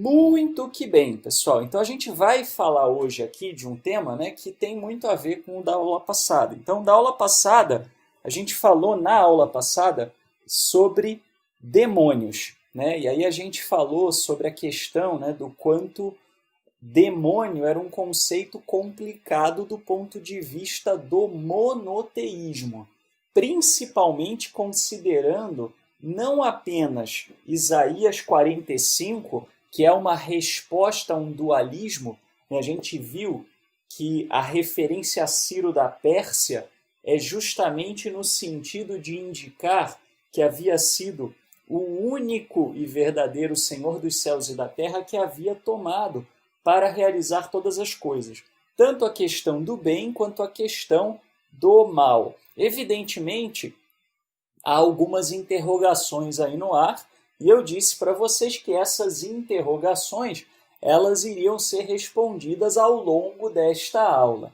Muito que bem, pessoal. Então a gente vai falar hoje aqui de um tema, né, que tem muito a ver com o da aula passada. Então, da aula passada, a gente falou na aula passada sobre demônios, né? E aí a gente falou sobre a questão, né, do quanto demônio era um conceito complicado do ponto de vista do monoteísmo, principalmente considerando não apenas Isaías 45, que é uma resposta a um dualismo, né? A gente viu que a referência a Ciro da Pérsia é justamente no sentido de indicar que havia sido o único e verdadeiro Senhor dos céus e da terra que havia tomado para realizar todas as coisas, tanto a questão do bem quanto a questão do mal. Evidentemente, há algumas interrogações aí no ar, e eu disse para vocês que essas interrogações elas iriam ser respondidas ao longo desta aula,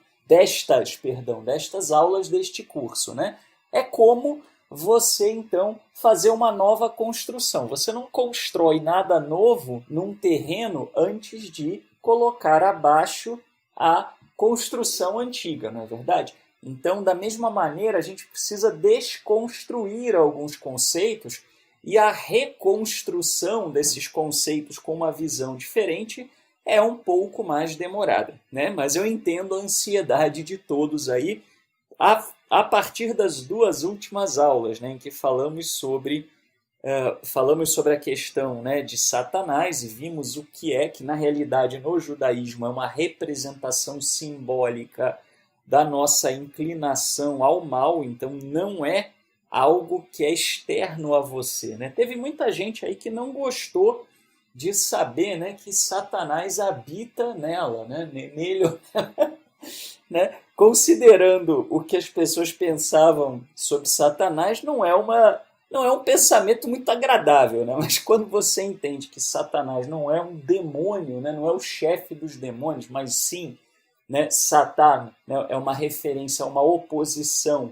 destas aulas deste curso, né? É como você então fazer uma nova construção. Você não constrói nada novo num terreno antes de colocar abaixo a construção antiga, não é verdade? Então, da mesma maneira, a gente precisa desconstruir alguns conceitos e a reconstrução desses conceitos com uma visão diferente é um pouco mais demorada, né? Mas eu entendo a ansiedade de todos aí a partir das duas últimas aulas, né, em que falamos sobre a questão, né, de Satanás e vimos o que na realidade no judaísmo é uma representação simbólica da nossa inclinação ao mal, então não é algo que é externo a você, né? Teve muita gente aí que não gostou de saber, né, que Satanás habita nela, né, nele, né? Considerando o que as pessoas pensavam sobre Satanás, não é um pensamento muito agradável, né? Mas quando você entende que Satanás não é um demônio, né? Não é o chefe dos demônios, mas sim, né, Satã, né, é uma referência a uma oposição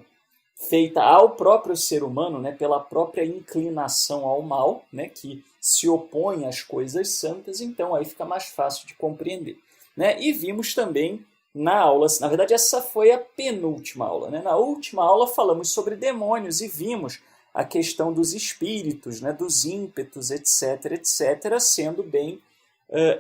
feita ao próprio ser humano, né, pela própria inclinação ao mal, né, que se opõe às coisas santas, então aí fica mais fácil de compreender, né? E vimos também na aula, na verdade essa foi a penúltima aula, né? Na última aula falamos sobre demônios e vimos a questão dos espíritos, né, dos ímpetos, etc., sendo bem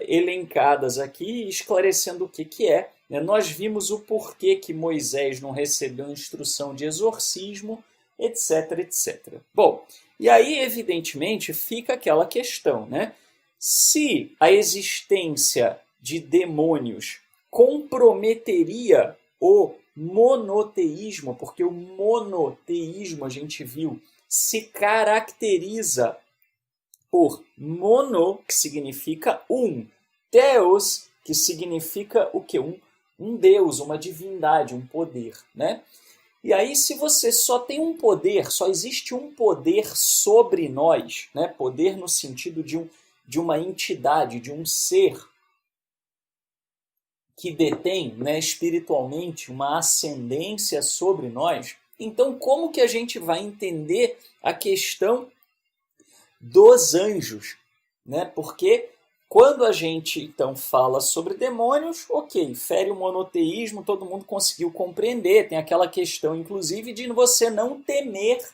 elencadas aqui, esclarecendo o que é. Né? Nós vimos o porquê que Moisés não recebeu instrução de exorcismo, etc. Bom, e aí, evidentemente, fica aquela questão, né? Se a existência de demônios comprometeria o monoteísmo, porque o monoteísmo, a gente viu, se caracteriza por mono, que significa um, Deus, que significa o quê? Um Deus, uma divindade, um poder, né? E aí, se você só tem um poder, só existe um poder sobre nós, né? Poder no sentido de uma entidade, de um ser que detém, né, espiritualmente uma ascendência sobre nós, então como que a gente vai entender a questão dos anjos, né? Porque quando a gente então fala sobre demônios, ok, fere o monoteísmo, todo mundo conseguiu compreender, tem aquela questão inclusive de você não temer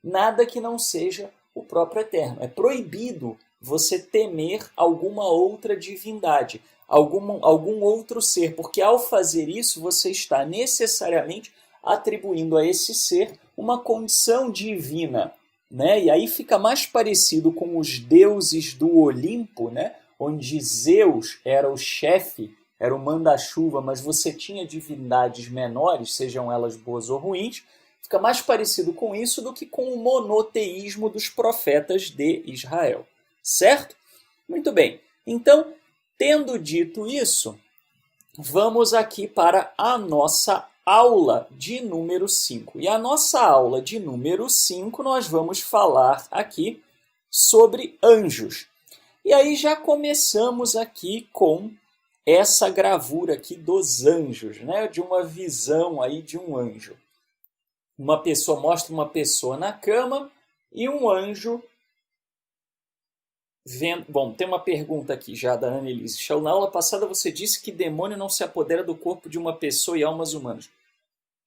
nada que não seja o próprio Eterno. É proibido você temer alguma outra divindade, algum outro ser, porque ao fazer isso você está necessariamente atribuindo a esse ser uma condição divina, né? E aí fica mais parecido com os deuses do Olimpo, né? Onde Zeus era o chefe, era o manda-chuva, mas você tinha divindades menores, sejam elas boas ou ruins, fica mais parecido com isso do que com o monoteísmo dos profetas de Israel, certo? Muito bem, então, tendo dito isso, vamos aqui para a nossa aula de número 5. E a nossa aula de número 5 nós vamos falar aqui sobre anjos. E aí já começamos aqui com essa gravura aqui dos anjos, né? De uma visão aí de um anjo. Uma pessoa mostra uma pessoa na cama e um anjo Bom, tem uma pergunta aqui já da Annelise. Shaul, na aula passada você disse que demônio não se apodera do corpo de uma pessoa e almas humanas.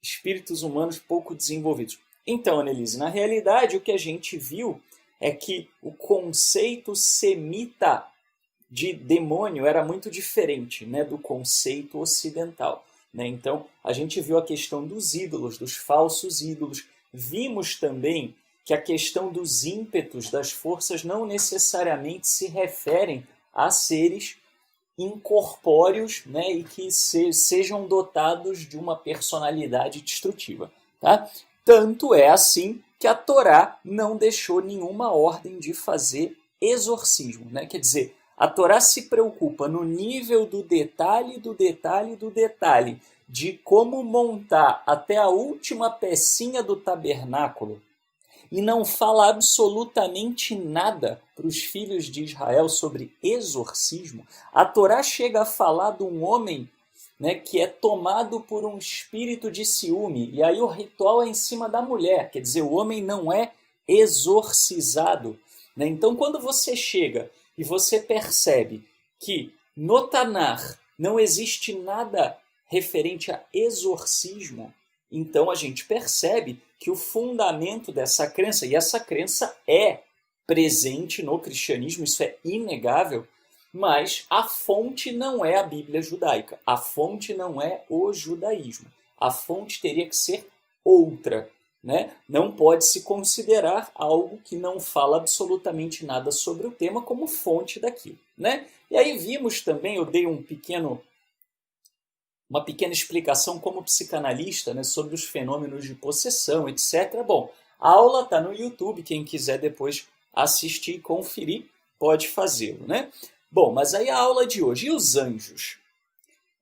Espíritos humanos pouco desenvolvidos. Então, Annelise, na realidade o que a gente viu é que o conceito semita de demônio era muito diferente, né, do conceito ocidental. Né? Então, a gente viu a questão dos ídolos, dos falsos ídolos. Vimos também que a questão dos ímpetos, das forças, não necessariamente se referem a seres incorpóreos, né, e que sejam dotados de uma personalidade destrutiva. Tá? Tanto é assim que a Torá não deixou nenhuma ordem de fazer exorcismo. Né? Quer dizer, a Torá se preocupa no nível do detalhe, do detalhe, do detalhe, de como montar até a última pecinha do tabernáculo, e não fala absolutamente nada para os filhos de Israel sobre exorcismo. A Torá chega a falar de um homem, né, que é tomado por um espírito de ciúme, e aí o ritual é em cima da mulher, quer dizer, o homem não é exorcizado. Né? Então, quando você chega e você percebe que no Tanar não existe nada referente a exorcismo, então a gente percebe que o fundamento dessa crença, e essa crença é presente no cristianismo, isso é inegável, mas a fonte não é a Bíblia judaica, a fonte não é o judaísmo, a fonte teria que ser outra. Né? Não pode se considerar algo que não fala absolutamente nada sobre o tema como fonte daquilo. Né? E aí vimos também, eu dei uma pequena explicação como psicanalista, né, sobre os fenômenos de possessão, etc. Bom, a aula está no YouTube, quem quiser depois assistir e conferir, pode fazê-lo. Né? Bom, mas aí a aula de hoje, e os anjos?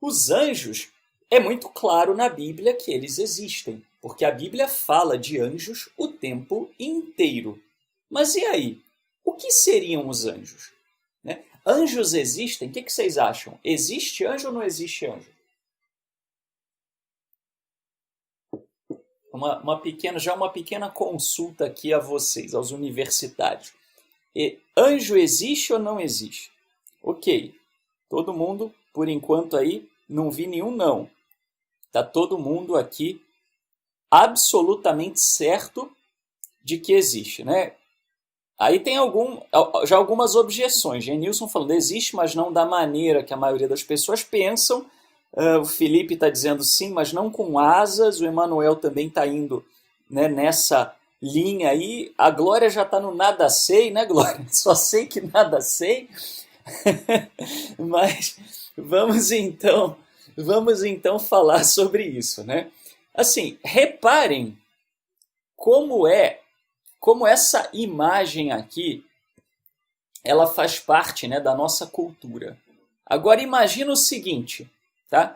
Os anjos, é muito claro na Bíblia que eles existem, porque a Bíblia fala de anjos o tempo inteiro. Mas e aí? O que seriam os anjos? Né? Anjos existem? O que vocês acham? Existe anjo ou não existe anjo? Uma pequena consulta aqui a vocês, aos universitários. Anjo existe ou não existe? Ok, todo mundo, por enquanto aí, não vi nenhum não. Está todo mundo aqui absolutamente certo de que existe, né? Aí tem já algumas objeções. Genilson falando, existe, mas não da maneira que a maioria das pessoas pensam. O Felipe está dizendo sim, mas não com asas. O Emanuel também está indo, né, nessa linha aí. A Glória já está no nada sei, né, Glória? Só sei que nada sei. Mas vamos então falar sobre isso, né? Assim, reparem como essa imagem aqui, ela faz parte, né, da nossa cultura. Agora imagina o seguinte, tá?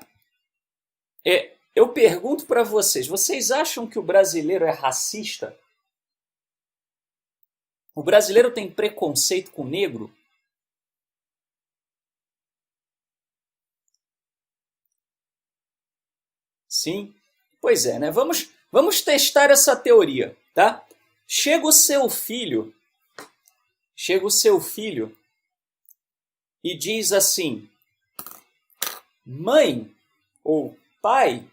Eu pergunto para vocês acham que o brasileiro é racista? O brasileiro tem preconceito com negro? Sim? Pois é, né? Vamos testar essa teoria, tá? Chega o seu filho e diz assim: mãe ou pai,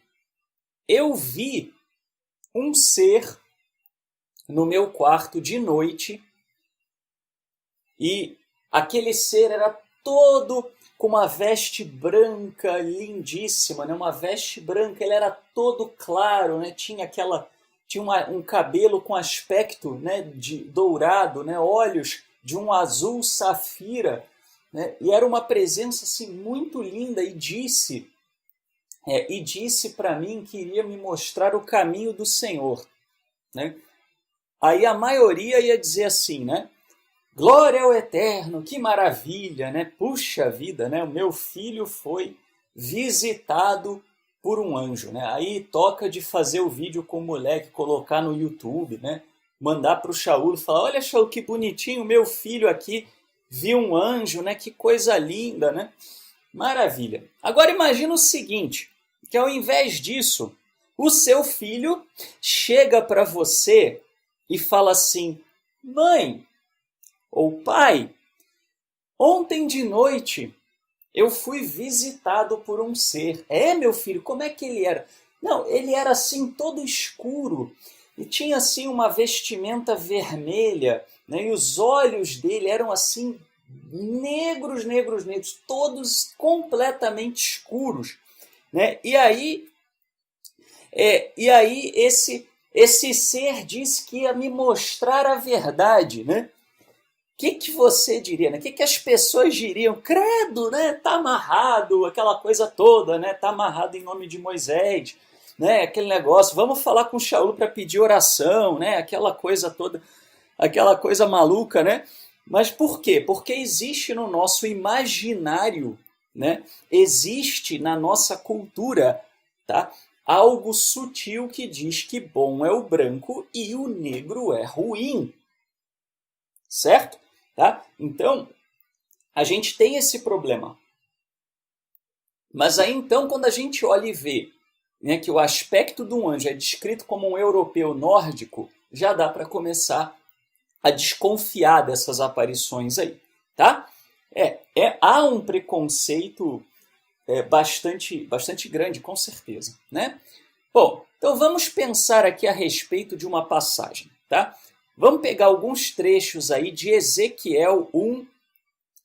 eu vi um ser no meu quarto de noite e aquele ser era todo com uma veste branca lindíssima, né? Uma veste branca, ele era todo claro, né? Tinha um cabelo com aspecto, né, de dourado, né? Olhos de um azul safira, né? E era uma presença assim muito linda e disse para mim que iria me mostrar o caminho do Senhor, né? Aí a maioria ia dizer assim, né? Glória ao Eterno, que maravilha, né? Puxa vida, né? O meu filho foi visitado por um anjo, né? Aí toca de fazer o vídeo com o moleque, colocar no YouTube, né? Mandar para o Shaul, falar, olha, Shaul, que bonitinho, meu filho aqui viu um anjo, né? Que coisa linda, né? Maravilha. Agora imagina o seguinte, que ao invés disso, o seu filho chega para você e fala assim, mãe ou pai, Ontem de noite eu fui visitado por um ser. É, meu filho, como é que ele era? Não, ele era assim todo escuro e tinha assim uma vestimenta vermelha, né? E os olhos dele eram assim negros, negros, negros, todos completamente escuros, né? E aí esse ser disse que ia me mostrar a verdade, né? Que você diria, né? Que as pessoas diriam? Credo, né? Tá amarrado, aquela coisa toda, né? Tá amarrado em nome de Moisés, né? Aquele negócio, vamos falar com Shaul para pedir oração, né? Aquela coisa toda, aquela coisa maluca, né? Mas por quê? Porque existe no nosso imaginário, né? Existe na nossa cultura, tá? Algo sutil que diz que bom é o branco e o negro é ruim, certo? Tá? Então, a gente tem esse problema. Mas aí então, quando a gente olha e vê, né, que o aspecto do anjo é descrito como um europeu nórdico, já dá para começar a desconfiar dessas aparições aí, tá? Há um preconceito bastante grande, com certeza, né? Bom, então vamos pensar aqui a respeito de uma passagem, tá? Vamos pegar alguns trechos aí de Ezequiel 1,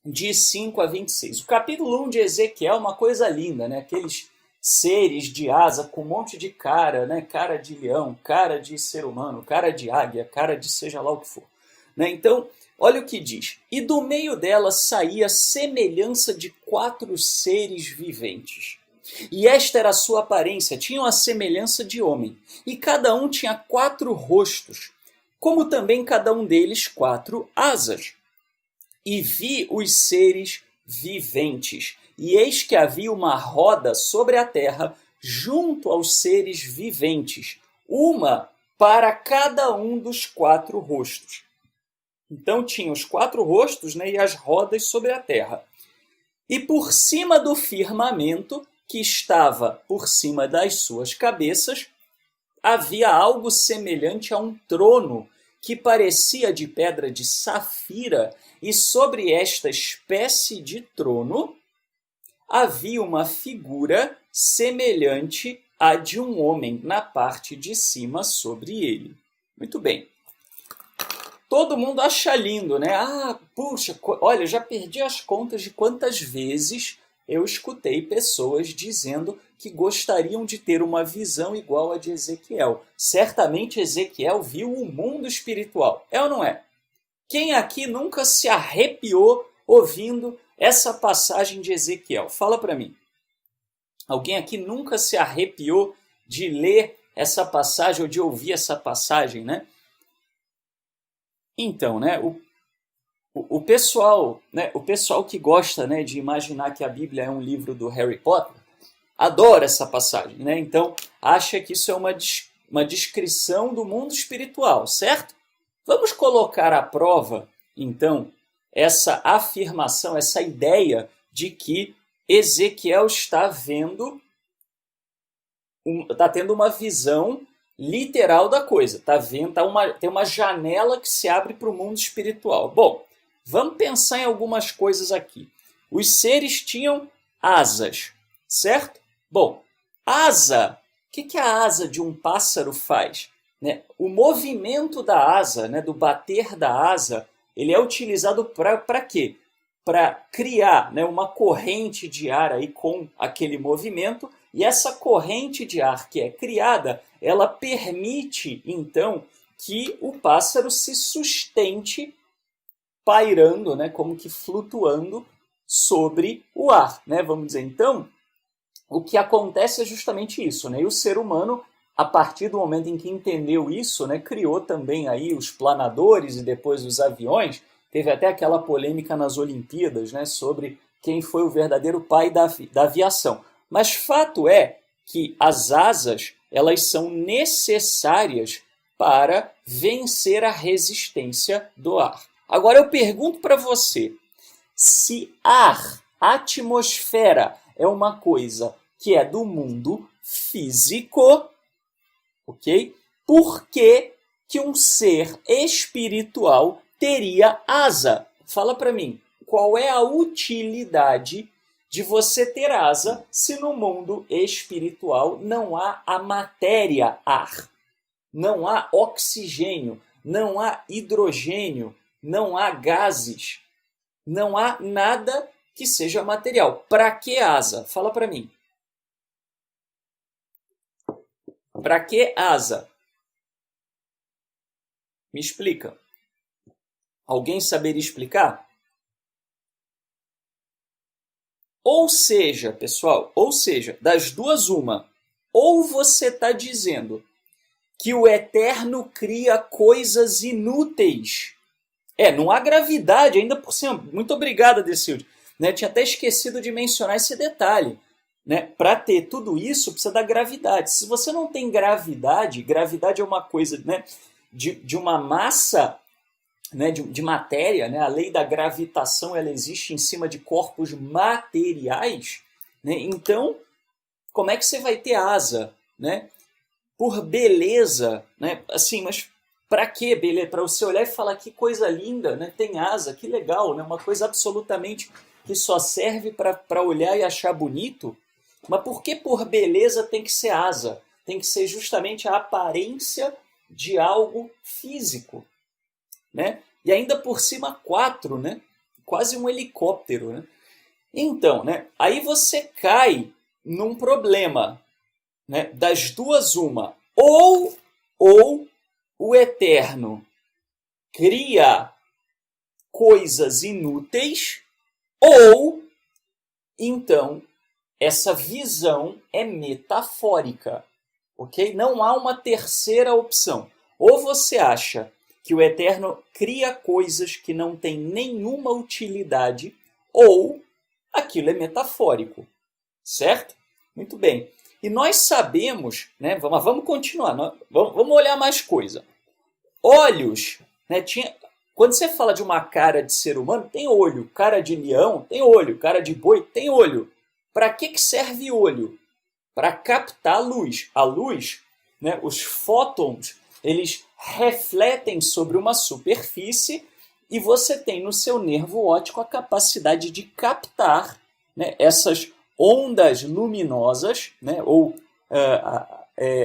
de 5 a 26. O capítulo 1 de Ezequiel é uma coisa linda, né? Aqueles seres de asa com um monte de cara, né? Cara de leão, cara de ser humano, cara de águia, cara de seja lá o que for, né? Então, olha o que diz. E do meio dela saía semelhança de 4 seres viventes. E esta era a sua aparência, tinham a semelhança de homem. E cada um tinha 4 rostos, como também cada um deles 4 asas. E vi os seres viventes, e eis que havia uma roda sobre a terra, junto aos seres viventes, uma para cada um dos 4 rostos. Então tinha os 4 rostos, né, e as rodas sobre a terra. E por cima do firmamento, que estava por cima das suas cabeças, havia algo semelhante a um trono, que parecia de pedra de safira, e sobre esta espécie de trono havia uma figura semelhante à de um homem na parte de cima sobre ele. Muito bem. Todo mundo acha lindo, né? Ah, puxa, olha, já perdi as contas de quantas vezes eu escutei pessoas dizendo que gostariam de ter uma visão igual a de Ezequiel. Certamente Ezequiel viu o mundo espiritual. É ou não é? Quem aqui nunca se arrepiou ouvindo essa passagem de Ezequiel? Fala para mim. Alguém aqui nunca se arrepiou de ler essa passagem ou de ouvir essa passagem, né? Então, né, o pessoal que gosta, né, de imaginar que a Bíblia é um livro do Harry Potter, adora essa passagem, né? Então, acha que isso é uma descrição do mundo espiritual, certo? Vamos colocar à prova, então, essa afirmação, essa ideia de que Ezequiel está tendo uma visão literal da coisa, tem uma janela que se abre para o mundo espiritual. Bom, vamos pensar em algumas coisas aqui. Os seres tinham asas, certo? Bom, asa, o que a asa de um pássaro faz? Né? O movimento da asa, né, do bater da asa, ele é utilizado para quê? Para criar, né, uma corrente de ar aí com aquele movimento, e essa corrente de ar que é criada, ela permite, então, que o pássaro se sustente pairando, né, como que flutuando sobre o ar, né? Vamos dizer, então, o que acontece é justamente isso, né? E o ser humano, a partir do momento em que entendeu isso, né, criou também aí os planadores e depois os aviões. Teve até aquela polêmica nas Olimpíadas, né, sobre quem foi o verdadeiro pai da aviação. Mas fato é que as asas, elas são necessárias para vencer a resistência do ar. Agora eu pergunto para você, se ar, atmosfera, é uma coisa que é do mundo físico, ok? Por que um ser espiritual teria asa? Fala para mim. qual é a utilidade de você ter asa se no mundo espiritual não há a matéria ar, não há oxigênio, não há hidrogênio, não há gases, não há nada que seja material. Para que asa? Fala para mim. Para que asa? Me explica. Alguém saberia explicar? Ou seja, pessoal, das duas uma, ou você está dizendo que o Eterno cria coisas inúteis. Não há gravidade, ainda por cima. Muito obrigado, Adecilde. Tinha até esquecido de mencionar esse detalhe. Para ter tudo isso, precisa da gravidade. Se você não tem gravidade, gravidade é uma coisa de uma massa, de matéria, a lei da gravitação ela existe em cima de corpos materiais. Então, como é que você vai ter asa? Por beleza, assim, mas para quê, beleza? Para você olhar e falar que coisa linda, tem asa, que legal, uma coisa absolutamente que só serve para olhar e achar bonito. Mas por que por beleza tem que ser asa? Tem que ser justamente a aparência de algo físico, E ainda por cima 4, Quase um helicóptero, Então, aí você cai num problema, das duas uma, ou o Eterno cria coisas inúteis, ou então essa visão é metafórica, ok? Não há uma terceira opção. Ou você acha que o Eterno cria coisas que não têm nenhuma utilidade, ou aquilo é metafórico, certo? Muito bem. E nós sabemos, vamos continuar, vamos olhar mais coisa. Olhos, quando você fala de uma cara de ser humano, tem olho. Cara de leão, tem olho. Cara de boi, tem olho. Para que serve olho? Para captar a luz. A luz, os fótons, eles refletem sobre uma superfície e você tem no seu nervo óptico a capacidade de captar essas ondas luminosas, ou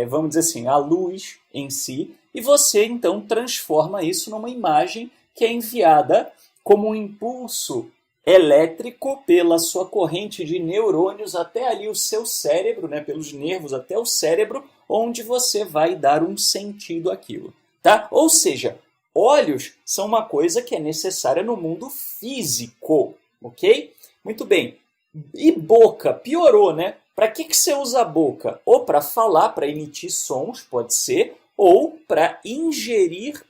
vamos dizer assim, a luz em si, e você então transforma isso numa imagem que é enviada como um impulso elétrico pela sua corrente de neurônios até ali o seu cérebro, pelos nervos até o cérebro, onde você vai dar um sentido àquilo. Tá? Ou seja, olhos são uma coisa que é necessária no mundo físico, ok? Muito bem. E boca, piorou, Para que você usa a boca? Ou para falar, para emitir sons, pode ser, ou para ingerir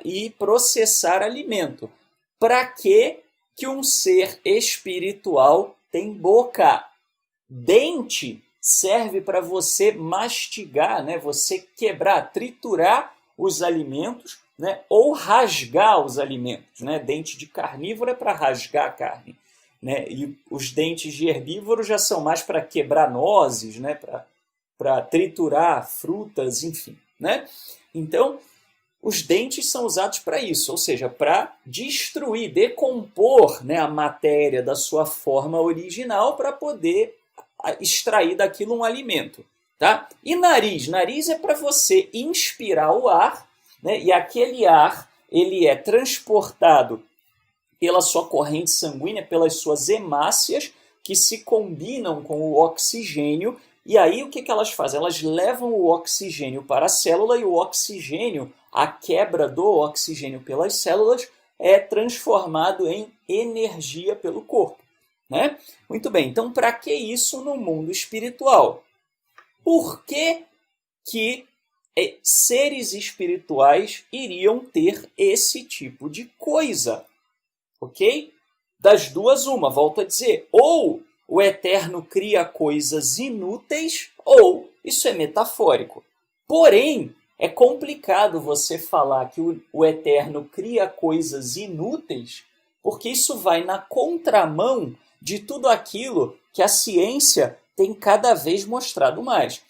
e processar alimento. Para que um ser espiritual tem boca? Dente serve para você mastigar, você quebrar, triturar os alimentos, ou rasgar os alimentos. Dente de carnívoro é para rasgar a carne. E os dentes de herbívoro já são mais para quebrar nozes, para triturar frutas, enfim. Então, os dentes são usados para isso, ou seja, para destruir, decompor a matéria da sua forma original para poder extrair daquilo um alimento. Tá? E nariz? Nariz é para você inspirar o ar, e aquele ar ele é transportado pela sua corrente sanguínea, pelas suas hemácias, que se combinam com o oxigênio. E aí o que elas fazem? Elas levam o oxigênio para a célula e o oxigênio, a quebra do oxigênio pelas células, é transformado em energia pelo corpo. Muito bem, então para que isso no mundo espiritual? Por que seres espirituais iriam ter esse tipo de coisa? Ok? Das duas uma, volto a dizer, ou o Eterno cria coisas inúteis, ou isso é metafórico. Porém, é complicado você falar que o Eterno cria coisas inúteis, porque isso vai na contramão de tudo aquilo que a ciência tem cada vez mostrado mais.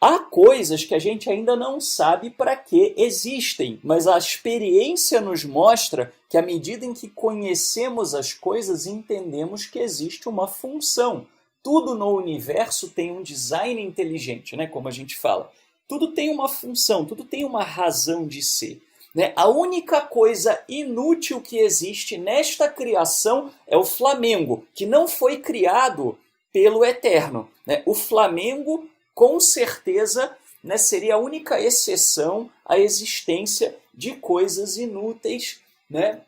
há coisas que a gente ainda não sabe para que existem, mas a experiência nos mostra que à medida em que conhecemos as coisas, entendemos que existe uma função. Tudo no universo tem um design inteligente, né? Como a gente fala. Tudo tem uma função, tudo tem uma razão de ser. Né? A única coisa inútil que existe nesta criação é o Flamengo, que não foi criado pelo Eterno. Né? O Flamengo, com certeza, né, seria a única exceção à existência de coisas inúteis, né?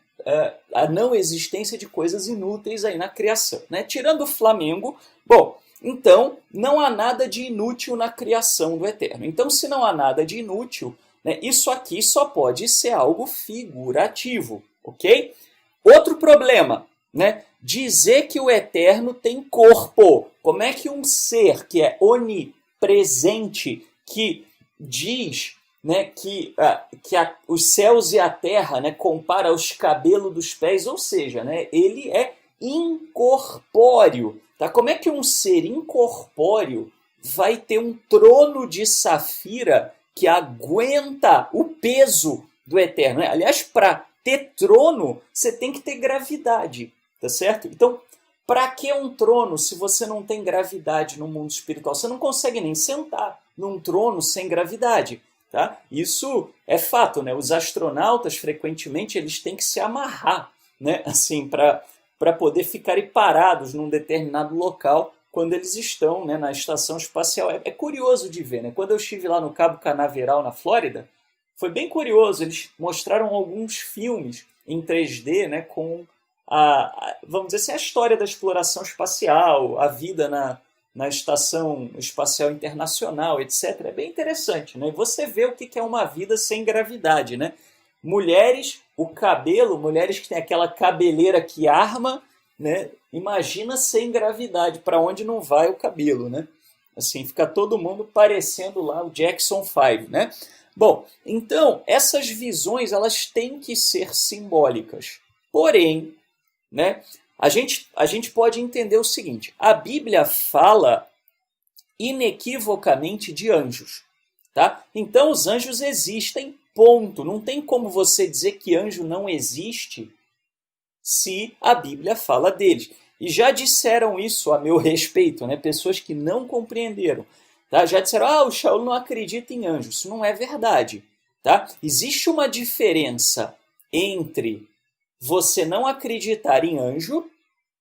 A não existência de coisas inúteis aí na criação. Né? Tirando o Flamengo, bom, então não há nada de inútil na criação do Eterno. Então, se não há nada de inútil, né, isso aqui só pode ser algo figurativo, ok? Outro problema, né? Dizer que o Eterno tem corpo. Como é que um ser que é onipresente, que diz, né, que os céus e a terra, né, compara os cabelos dos pés, ou seja, né, ele é incorpóreo. Tá? Como é que um ser incorpóreo vai ter um trono de safira que aguenta o peso do Eterno? Né? Aliás, para ter trono, você tem que ter gravidade, tá certo? Então, para que um trono se você não tem gravidade no mundo espiritual? Você não consegue nem sentar num trono sem gravidade. Tá? Isso é fato, né? Os astronautas, frequentemente, eles têm que se amarrar, né? Assim, para poder ficarem parados num determinado local quando eles estão, né, na estação espacial. É curioso de ver, né? Quando eu estive lá no Cabo Canaveral, na Flórida, foi bem curioso. Eles mostraram alguns filmes em 3D, né, com vamos dizer assim, a história da exploração espacial, a vida na Estação Espacial Internacional, etc. É bem interessante, né? Você vê o que é uma vida sem gravidade, né? Mulheres, o cabelo, mulheres que têm aquela cabeleira que arma, né? Imagina sem gravidade, para onde não vai o cabelo, né? Assim, fica todo mundo parecendo lá o Jackson 5, né? Bom, então, essas visões, elas têm que ser simbólicas. Porém, né, a gente pode entender o seguinte: a Bíblia fala inequivocamente de anjos. Tá? Então, os anjos existem, ponto. Não tem como você dizer que anjo não existe se a Bíblia fala deles. E já disseram isso a meu respeito, né? Pessoas que não compreenderam. Tá? Já disseram, o Shaul não acredita em anjos. Isso não é verdade. Tá? Existe uma diferença entre você não acreditar em anjo,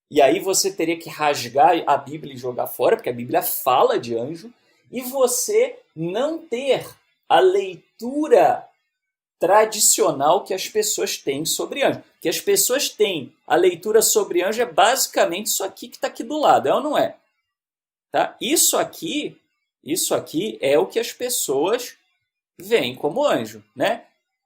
e aí você teria que rasgar a Bíblia e jogar fora, porque a Bíblia fala de anjo, e você não ter a leitura tradicional que as pessoas têm sobre anjo. Que as pessoas têm a leitura sobre anjo é basicamente isso aqui que está aqui do lado, é ou não é? Tá? Isso aqui é o que as pessoas veem como anjo, né?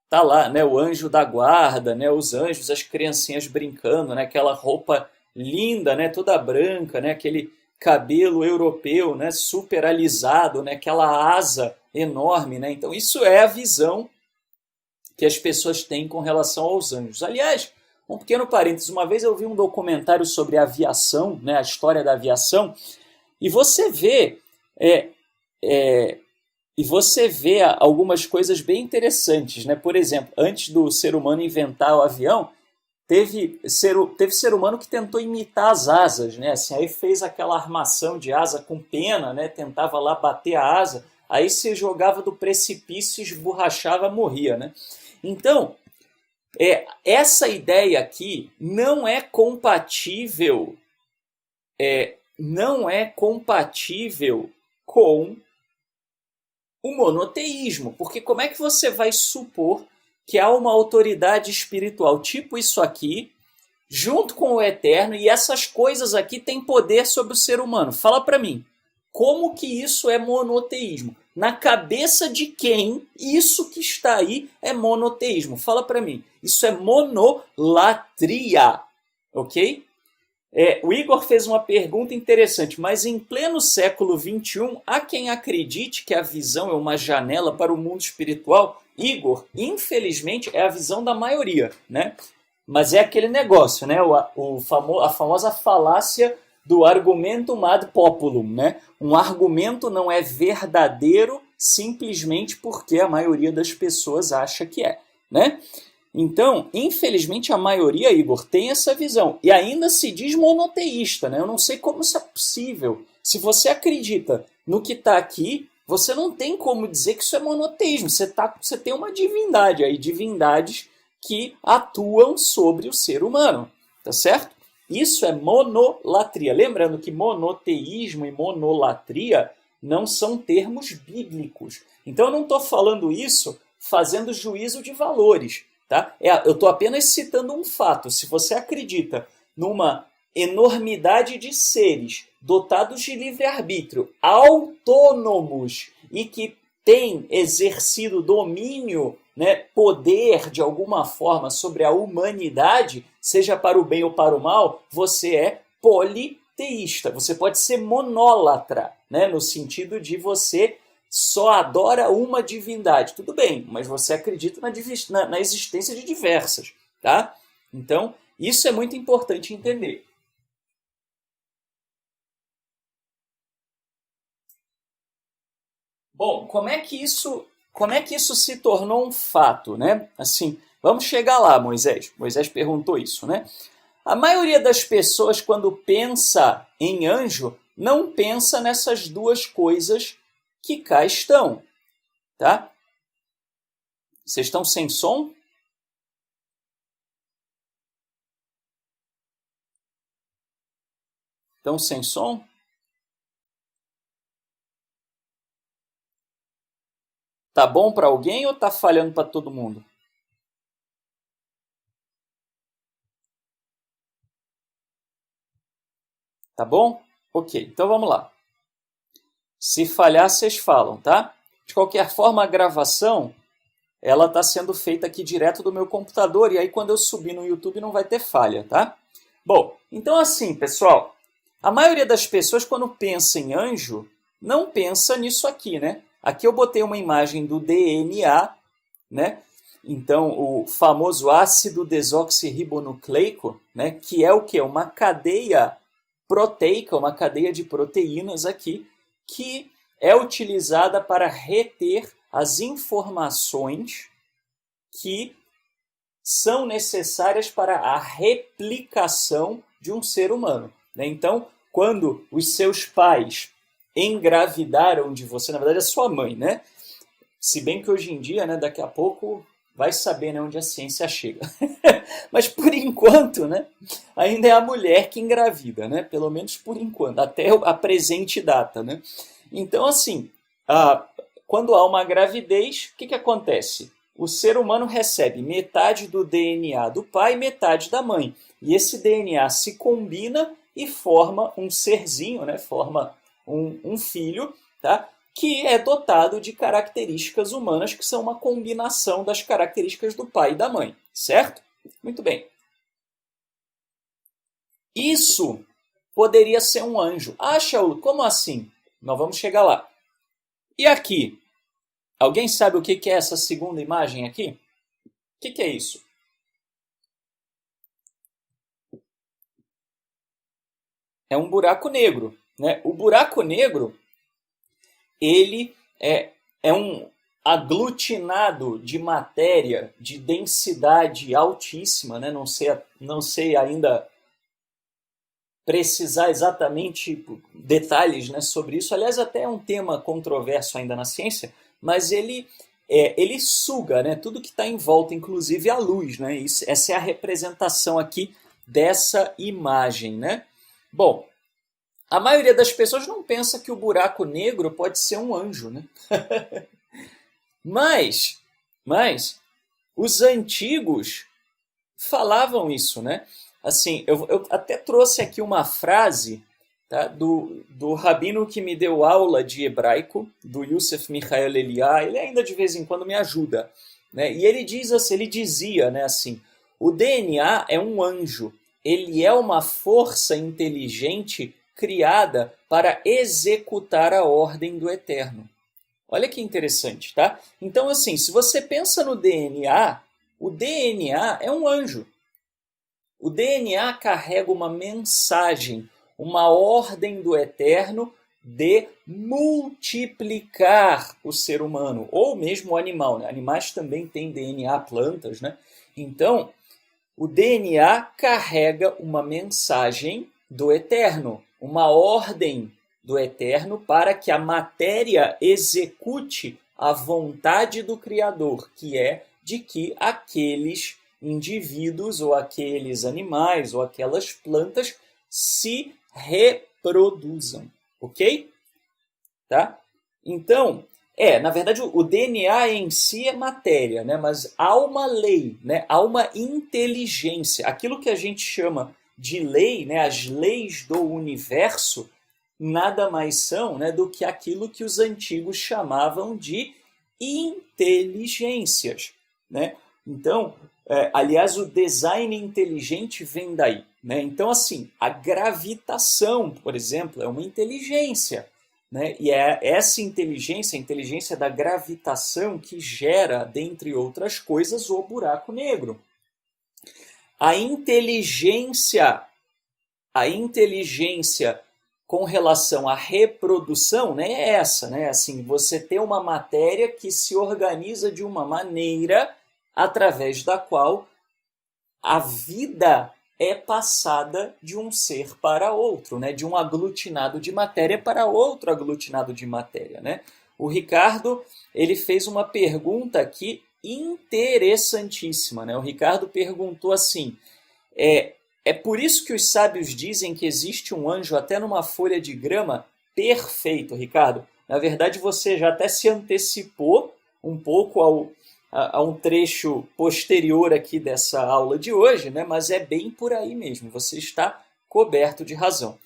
Tá lá, né, o anjo da guarda, né, os anjos, as criancinhas brincando, né, aquela roupa linda, né, toda branca, né, aquele cabelo europeu, né, super alisado, né, aquela asa enorme, né? Então isso é a visão que as pessoas têm com relação aos anjos. Aliás, um pequeno parênteses, uma vez eu vi um documentário sobre aviação, né, a história da aviação, e você vê algumas coisas bem interessantes, né? Por exemplo, antes do ser humano inventar o avião, teve ser humano que tentou imitar as asas, né? Assim, aí fez aquela armação de asa com pena, né? Tentava lá bater a asa, aí se jogava do precipício, esborrachava, morria, né? Então, essa ideia aqui não é compatível com o monoteísmo, porque como é que você vai supor que há uma autoridade espiritual tipo isso aqui, junto com o Eterno, e essas coisas aqui têm poder sobre o ser humano? Fala para mim, como que isso é monoteísmo? Na cabeça de quem isso que está aí é monoteísmo? Fala para mim. Isso é monolatria, ok? O Igor fez uma pergunta interessante, mas em pleno século XXI, há quem acredite que a visão é uma janela para o mundo espiritual? Igor, infelizmente, é a visão da maioria, né? Mas é aquele negócio, né? A famosa falácia do argumentum ad populum, né? Um argumento não é verdadeiro simplesmente porque a maioria das pessoas acha que é, né? Então, infelizmente, a maioria, Igor, tem essa visão. E ainda se diz monoteísta, né? Eu não sei como isso é possível. Se você acredita no que está aqui, você não tem como dizer que isso é monoteísmo. Você tem uma divindade aí, divindades que atuam sobre o ser humano, tá certo? Isso é monolatria. Lembrando que monoteísmo e monolatria não são termos bíblicos. Então, eu não estou falando isso fazendo juízo de valores. Tá? Eu estou apenas citando um fato. Se você acredita numa enormidade de seres dotados de livre-arbítrio, autônomos e que têm exercido domínio, né, poder de alguma forma sobre a humanidade, seja para o bem ou para o mal, você é politeísta. Você pode ser monólatra, né, no sentido de você só adora uma divindade. Tudo bem, mas você acredita na existência de diversas, tá? Então, isso é muito importante entender. Bom, como é que isso se tornou um fato, né? Assim, vamos chegar lá, Moisés. Moisés perguntou isso, né? A maioria das pessoas, quando pensa em anjo, não pensa nessas duas coisas que cá estão, tá? Vocês estão sem som? Estão sem som? Tá bom para alguém ou tá falhando para todo mundo? Tá bom? Ok, então vamos lá. Se falhar, vocês falam, tá? De qualquer forma, a gravação ela está sendo feita aqui direto do meu computador e aí quando eu subir no YouTube não vai ter falha, tá? Bom, então assim, pessoal, a maioria das pessoas quando pensa em anjo não pensa nisso aqui, né? Aqui eu botei uma imagem do DNA, né? Então, o famoso ácido desoxirribonucleico, né? Que é o que? Uma cadeia proteica, uma cadeia de proteínas aqui, que é utilizada para reter as informações que são necessárias para a replicação de um ser humano, né? Então, quando os seus pais engravidaram de você, na verdade é sua mãe, né? Se bem que hoje em dia, né, daqui a pouco vai saber, né, onde a ciência chega. Mas por enquanto, né, ainda é a mulher que engravida, né? Pelo menos por enquanto, até a presente data, né? Então, assim, quando há uma gravidez, o que acontece? O ser humano recebe metade do DNA do pai e metade da mãe. E esse DNA se combina e forma um serzinho, né? Forma um filho, tá? Que é dotado de características humanas que são uma combinação das características do pai e da mãe, certo? Muito bem. Isso poderia ser um anjo. Ah, Shaul, como assim? Nós vamos chegar lá. E aqui? Alguém sabe o que é essa segunda imagem aqui? O que é isso? É um buraco negro, né? O buraco negro, ele é um aglutinado de matéria de densidade altíssima, né? Não sei ainda precisar exatamente detalhes, né, sobre isso. Aliás, até é um tema controverso ainda na ciência, mas ele suga, né, tudo que está em volta, inclusive a luz. Né? Essa é a representação aqui dessa imagem. Né? Bom, a maioria das pessoas não pensa que o buraco negro pode ser um anjo. Né? Mas os antigos falavam isso, né? Assim, eu até trouxe aqui uma frase, tá, do rabino que me deu aula de hebraico, do Yosef Michael Eliá. Ele ainda de vez em quando me ajuda, né? E ele diz assim, ele dizia, né, assim, o DNA é um anjo, ele é uma força inteligente criada para executar a ordem do Eterno. Olha que interessante, tá? Então, assim, se você pensa no DNA, o DNA é um anjo. O DNA carrega uma mensagem, uma ordem do Eterno de multiplicar o ser humano, ou mesmo o animal, né? Animais também têm DNA, plantas, né? Então, o DNA carrega uma mensagem do Eterno, uma ordem do Eterno para que a matéria execute a vontade do Criador, que é de que aqueles indivíduos, ou aqueles animais, ou aquelas plantas se reproduzam. Ok? Tá? Então, na verdade, o DNA em si é matéria, né? Mas há uma lei, né? Há uma inteligência. Aquilo que a gente chama de lei, né? As leis do universo, nada mais são, né, do que aquilo que os antigos chamavam de inteligências, né? Então, aliás, o design inteligente vem daí, né? Então, assim, a gravitação, por exemplo, é uma inteligência, né? E é essa inteligência, a inteligência da gravitação, que gera, dentre outras coisas, o buraco negro. A inteligência com relação à reprodução, né, é essa, né? Assim, você tem uma matéria que se organiza de uma maneira através da qual a vida é passada de um ser para outro, né? De um aglutinado de matéria para outro aglutinado de matéria, né? O Ricardo, ele fez uma pergunta aqui interessantíssima, né? O Ricardo perguntou assim, é por isso que os sábios dizem que existe um anjo até numa folha de grama? Perfeito, Ricardo. Na verdade, você já até se antecipou um pouco a um trecho posterior aqui dessa aula de hoje, né? Mas é bem por aí mesmo, você está coberto de razão.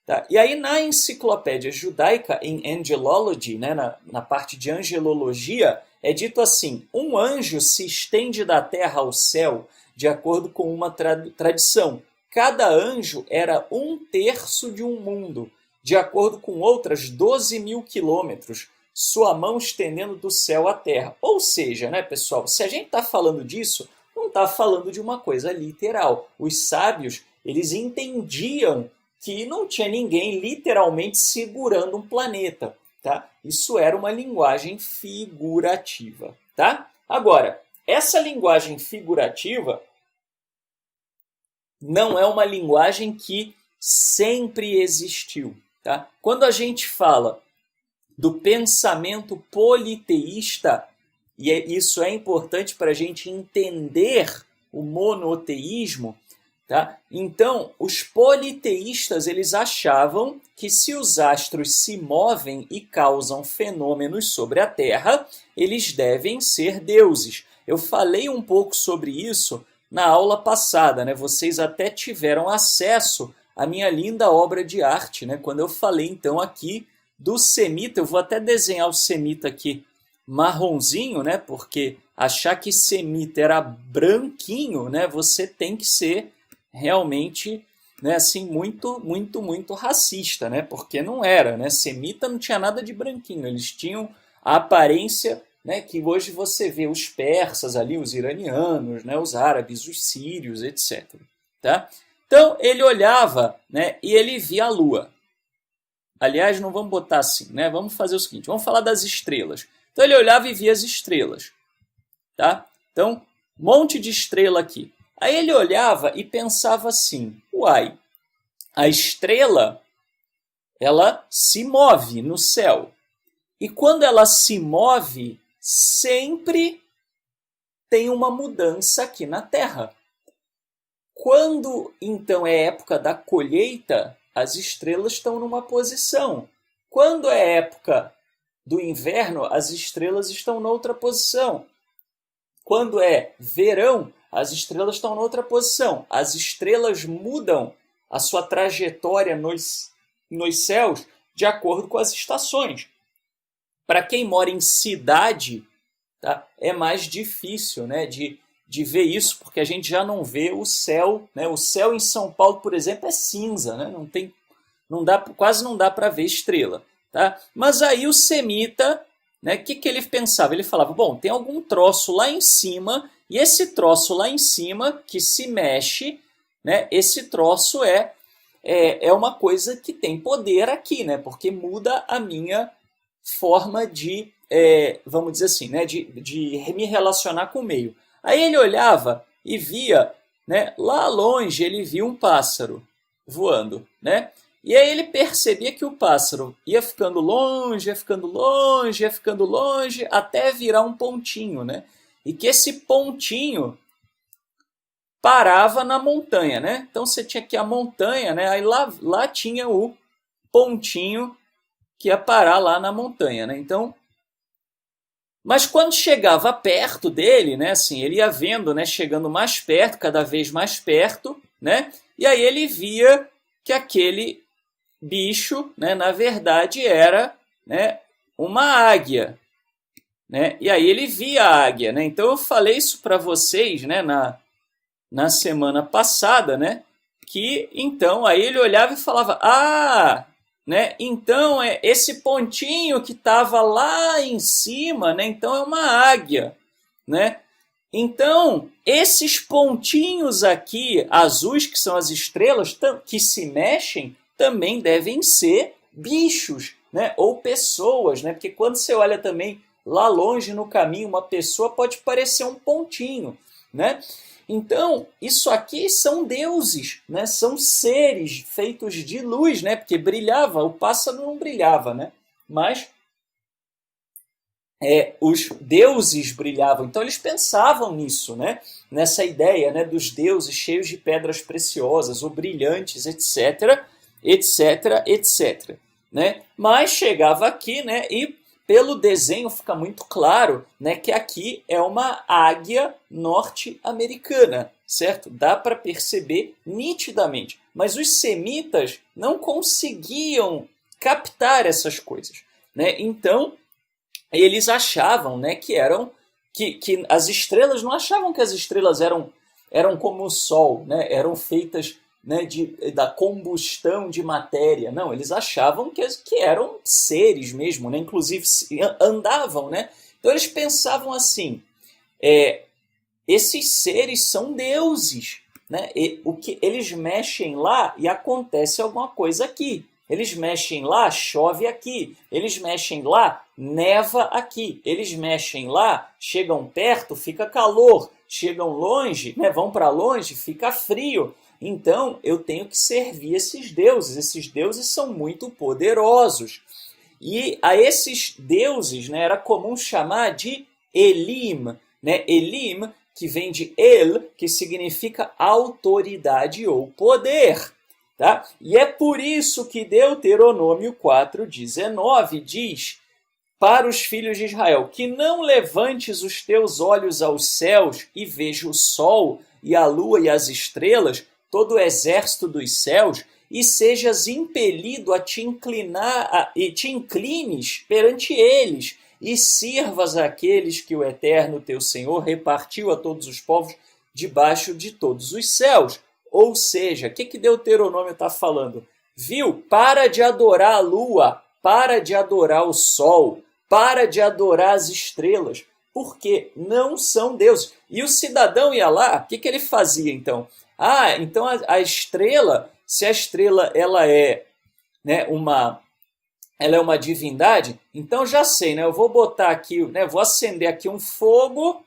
Tá? E aí, na Enciclopédia Judaica, em Angelology, né? na parte de angelologia, é dito assim, um anjo se estende da terra ao céu de acordo com uma tradição. Cada anjo era 1/3 de um mundo, de acordo com outras 12.000 quilômetros, sua mão estendendo do céu à terra. Ou seja, né, pessoal, se a gente está falando disso, não está falando de uma coisa literal. Os sábios, eles entendiam que não tinha ninguém literalmente segurando um planeta. Tá? Isso era uma linguagem figurativa. Tá? Agora, essa linguagem figurativa não é uma linguagem que sempre existiu. Tá? Quando a gente fala do pensamento politeísta, e isso é importante para a gente entender o monoteísmo, tá? Então, os politeístas, eles achavam que se os astros se movem e causam fenômenos sobre a Terra, eles devem ser deuses. Eu falei um pouco sobre isso na aula passada, né? Vocês até tiveram acesso à minha linda obra de arte, né? Quando eu falei, então, aqui do semita. Eu vou até desenhar o semita aqui marronzinho, né? Porque achar que semita era branquinho, né? Você tem que ser realmente, né, assim, muito racista, né? Porque não era, né? Semita não tinha nada de branquinho. Eles tinham a aparência, né, que hoje você vê os persas ali, os iranianos, né, os árabes, os sírios, etc. Tá? Então, ele olhava, né, e ele via a lua. Aliás, não vamos botar assim, né? Vamos fazer o seguinte, vamos falar das estrelas. Então, ele olhava e via as estrelas. Tá? Então, um monte de estrela aqui. Aí ele olhava e pensava assim, uai, a estrela, ela se move no céu. E quando ela se move, sempre tem uma mudança aqui na Terra. Quando, então, é época da colheita, as estrelas estão numa posição. Quando é época do inverno, as estrelas estão noutra posição. Quando é verão, as estrelas estão noutra posição. As estrelas mudam a sua trajetória nos céus de acordo com as estações. Para quem mora em cidade, tá, é mais difícil, né, de ver isso, porque a gente já não vê o céu. Né? O céu em São Paulo, por exemplo, é cinza, né? Quase não dá para ver estrela. Tá? Mas aí o semita, né, que ele pensava? Ele falava, bom, tem algum troço lá em cima, e esse troço lá em cima que se mexe, né, esse troço é é uma coisa que tem poder aqui, né? Porque muda a minha forma de, vamos dizer assim, né? De me relacionar com o meio. Aí ele olhava e via, né? Lá longe ele via um pássaro voando, né? E aí ele percebia que o pássaro ia ficando longe, ia ficando longe, ia ficando longe, até virar um pontinho, né? E que esse pontinho parava na montanha, né? Então você tinha aqui a montanha, né? Aí lá tinha o pontinho que ia parar lá na montanha, né? Então, mas quando chegava perto dele, né? Assim, ele ia vendo, né? Chegando mais perto, cada vez mais perto, né? E aí ele via que aquele bicho, né? Na verdade era, né? Uma águia, né? E aí ele via a águia, né? Então eu falei isso para vocês, né? Na semana passada, né? Que então aí ele olhava e falava: né? Então é esse pontinho que estava lá em cima, né? Então é uma águia, né? Então esses pontinhos aqui azuis que são as estrelas que se mexem também devem ser bichos, né? Ou pessoas, né? Porque quando você olha também lá longe no caminho uma pessoa pode parecer um pontinho, né? Então, isso aqui são deuses, né? São seres feitos de luz, né? Porque brilhava, o pássaro não brilhava, né? Mas os deuses brilhavam. Então, eles pensavam nisso, né? Nessa ideia, né? Dos deuses cheios de pedras preciosas ou brilhantes, etc, etc, etc. Né? Mas chegava aqui, né? E pelo desenho fica muito claro, né, que aqui é uma águia norte-americana, certo? Dá para perceber nitidamente. Mas os semitas não conseguiam captar essas coisas, né? Então, eles achavam, né, que as estrelas não achavam que as estrelas eram como o Sol, né? Eram feitas, né, da combustão de matéria. Não, eles achavam que eram seres mesmo, né? Inclusive andavam, né? Então eles pensavam assim, esses seres são deuses, né? E o que eles mexem lá e acontece alguma coisa aqui. Eles mexem lá, chove aqui. Eles mexem lá, neva aqui. Eles mexem lá, chegam perto, fica calor. Chegam longe, né? Vão para longe, fica frio. Então, eu tenho que servir esses deuses. Esses deuses são muito poderosos. E a esses deuses, né, era comum chamar de Elim. Né? Elim, que vem de El, que significa autoridade ou poder. Tá? E é por isso que Deuteronômio 4,19 diz para os filhos de Israel que não levantes os teus olhos aos céus e veja o sol e a lua e as estrelas, todo o exército dos céus, e sejas impelido a te inclinar e te inclines perante eles e sirvas àqueles que o Eterno teu Senhor repartiu a todos os povos debaixo de todos os céus. Ou seja, o que Deuteronômio está falando? Viu? Para de adorar a lua, para de adorar o sol, para de adorar as estrelas, porque não são deuses. E o cidadão ia lá, o que ele fazia então? Então a estrela, se a estrela ela é, né, ela é uma divindade, então já sei, né? Eu vou botar aqui, né, vou acender aqui um fogo,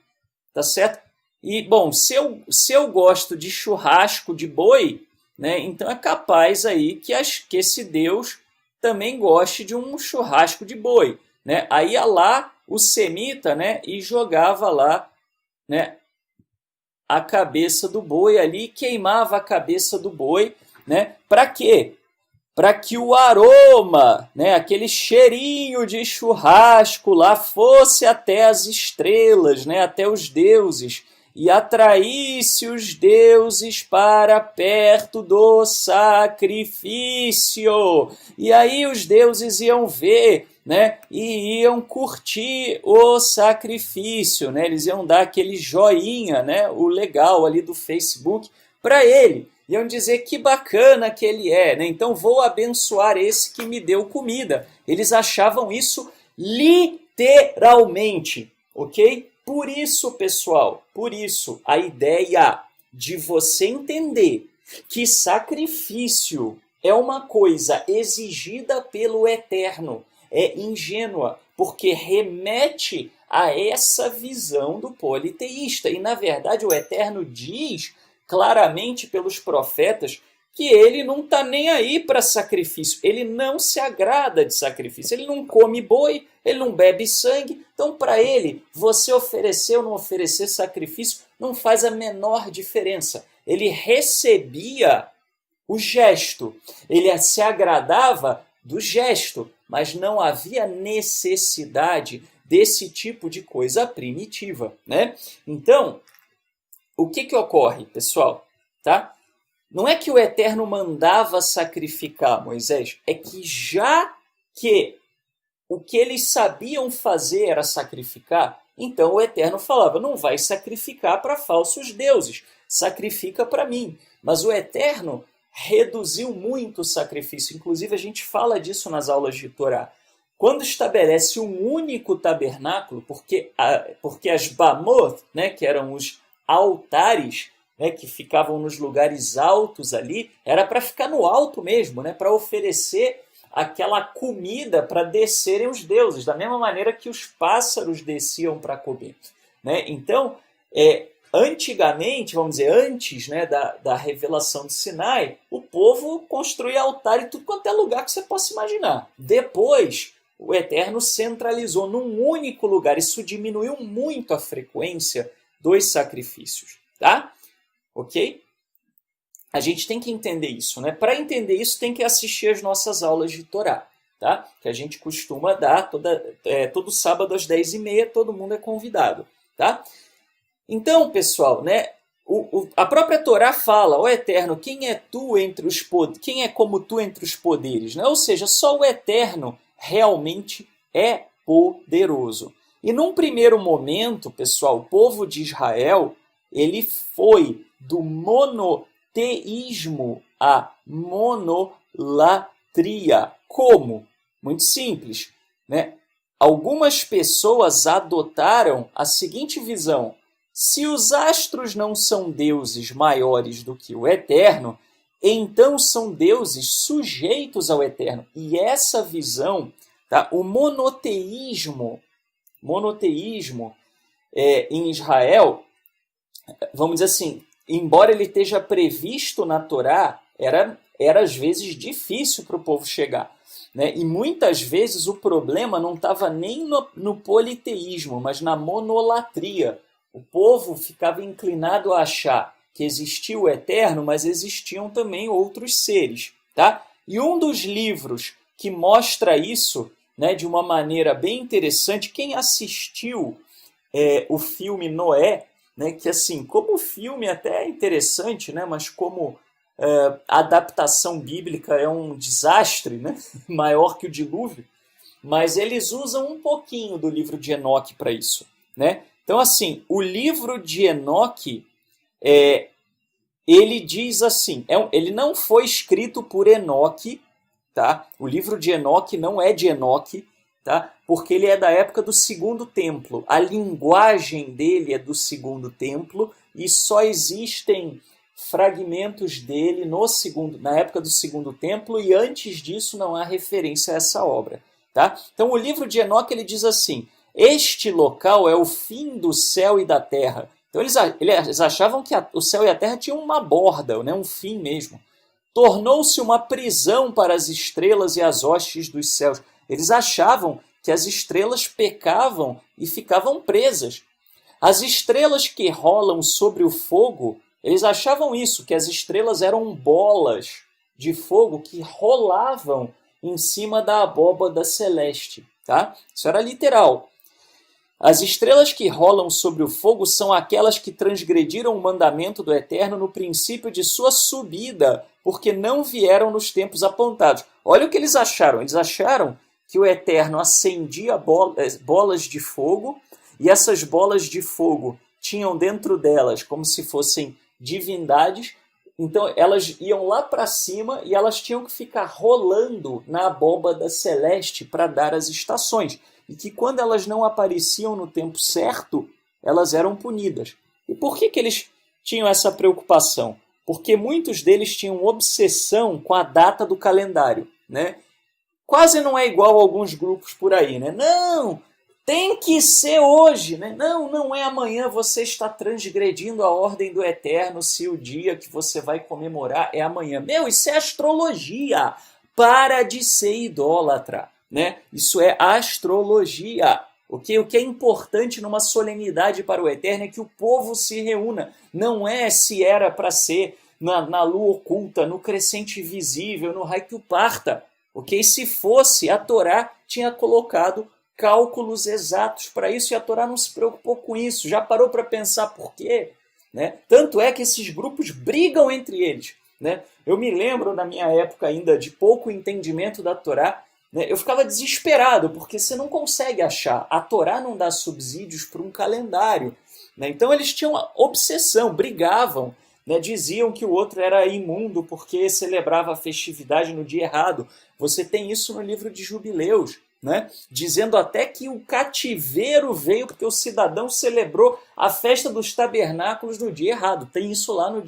tá certo? E, bom, se eu gosto de churrasco de boi, né, então é capaz aí que esse Deus também goste de um churrasco de boi. Né? Aí ia lá o semita, né, e jogava lá, né, a cabeça do boi ali, queimava a cabeça do boi. Né? Para quê? Para que o aroma, né, aquele cheirinho de churrasco lá fosse até as estrelas, né, até os deuses, e atraísse os deuses para perto do sacrifício. E aí os deuses iam ver, né, e iam curtir o sacrifício, né? Eles iam dar aquele joinha, né, o legal ali do Facebook para ele. Iam dizer que bacana que ele é, né? Então vou abençoar esse que me deu comida. Eles achavam isso literalmente, ok? Por isso, pessoal, por isso a ideia de você entender que sacrifício é uma coisa exigida pelo Eterno, é ingênua, porque remete a essa visão do politeísta. E, na verdade, o Eterno diz claramente pelos profetas que ele não está nem aí para sacrifício, ele não se agrada de sacrifício, ele não come boi, ele não bebe sangue, então para ele, você oferecer ou não oferecer sacrifício não faz a menor diferença. Ele recebia o gesto, ele se agradava do gesto, mas não havia necessidade desse tipo de coisa primitiva, né? Então, o que ocorre, pessoal? Tá? Não é que o Eterno mandava sacrificar Moisés, é que já que o que eles sabiam fazer era sacrificar, então o Eterno falava, não vai sacrificar para falsos deuses, sacrifica para mim. Mas o Eterno reduziu muito o sacrifício, inclusive a gente fala disso nas aulas de Torá. Quando estabelece um único tabernáculo, porque as Bamoth, né, que eram os altares, né, que ficavam nos lugares altos ali, era para ficar no alto mesmo, né, para oferecer aquela comida para descerem os deuses, da mesma maneira que os pássaros desciam para comer. Né? Então, antigamente, vamos dizer, antes, né, da revelação de Sinai, o povo construía altar em tudo quanto é lugar que você possa imaginar. Depois, o Eterno centralizou num único lugar. Isso diminuiu muito a frequência dos sacrifícios. Tá? Ok? A gente tem que entender isso, né? Para entender isso, tem que assistir as nossas aulas de Torá, tá? Que a gente costuma dar todo sábado às 10h30, todo mundo é convidado, tá? Então, pessoal, né? A própria Torá fala, ó Eterno, quem é como tu entre os poderes, né? Ou seja, só o Eterno realmente é poderoso. E num primeiro momento, pessoal, o povo de Israel, ele foi do monoteísmo à monolatria. Como? Muito simples, né? Algumas pessoas adotaram a seguinte visão: se os astros não são deuses maiores do que o Eterno, então são deuses sujeitos ao Eterno. E essa visão, tá? O monoteísmo em Israel, vamos dizer assim, embora ele esteja previsto na Torá, era às vezes difícil para o povo chegar. Né? E muitas vezes o problema não estava nem no politeísmo, mas na monolatria. O povo ficava inclinado a achar que existia o Eterno, mas existiam também outros seres. Tá? E um dos livros que mostra isso, né, de uma maneira bem interessante, quem assistiu o filme Noé, né, que assim, como filme até é interessante, né, mas como a adaptação bíblica é um desastre, né, maior que o dilúvio, mas eles usam um pouquinho do livro de Enoque para isso. Né? Então, assim, o livro de Enoque, ele diz assim, ele não foi escrito por Enoque, tá? O livro de Enoque não é de Enoque, tá? Porque ele é da época do Segundo Templo. A linguagem dele é do Segundo Templo e só existem fragmentos dele na época do Segundo Templo, e antes disso não há referência a essa obra. Tá? Então o livro de Enoque ele diz assim: este local é o fim do céu e da terra. Então eles achavam que o céu e a terra tinham uma borda, né? Um fim mesmo. Tornou-se uma prisão para as estrelas e as hostes dos céus. Eles achavam que as estrelas pecavam e ficavam presas. As estrelas que rolam sobre o fogo, eles achavam isso, que as estrelas eram bolas de fogo que rolavam em cima da abóbada celeste. Tá? Isso era literal. As estrelas que rolam sobre o fogo são aquelas que transgrediram o mandamento do Eterno no princípio de sua subida, porque não vieram nos tempos apontados. Olha o que eles acharam. Eles acharam que o Eterno acendia bolas de fogo, e essas bolas de fogo tinham dentro delas como se fossem divindades. Então elas iam lá para cima e elas tinham que ficar rolando na abóbada celeste para dar as estações. E que quando elas não apareciam no tempo certo, elas eram punidas. E por que eles tinham essa preocupação? porque muitos deles tinham obsessão com a data do calendário, né? Quase não é igual a alguns grupos por aí, né? Não, tem que ser hoje, né? Não, não é amanhã, você está transgredindo a ordem do eterno se o dia que você vai comemorar é amanhã. Meu, isso é astrologia. Para de ser idólatra, né? Isso é astrologia. Okay? O que é importante numa solenidade para o eterno é que o povo se reúna. Não é se era para ser na lua oculta, no crescente visível, no raio que o parta. Okay? Se fosse, a Torá tinha colocado cálculos exatos para isso e a Torá não se preocupou com isso. Já parou para pensar por quê? Né? Tanto é que esses grupos brigam entre eles. Né? Eu me lembro, na minha época ainda, de pouco entendimento da Torá, né? Eu ficava desesperado, porque você não consegue achar. A Torá não dá subsídios para um calendário. Né? Então eles tinham uma obsessão, brigavam, né? Diziam que o outro era imundo porque celebrava a festividade no dia errado. Você tem isso no livro de Jubileus, né? Dizendo até que o cativeiro veio porque o cidadão celebrou a festa dos tabernáculos no dia errado. Tem isso lá no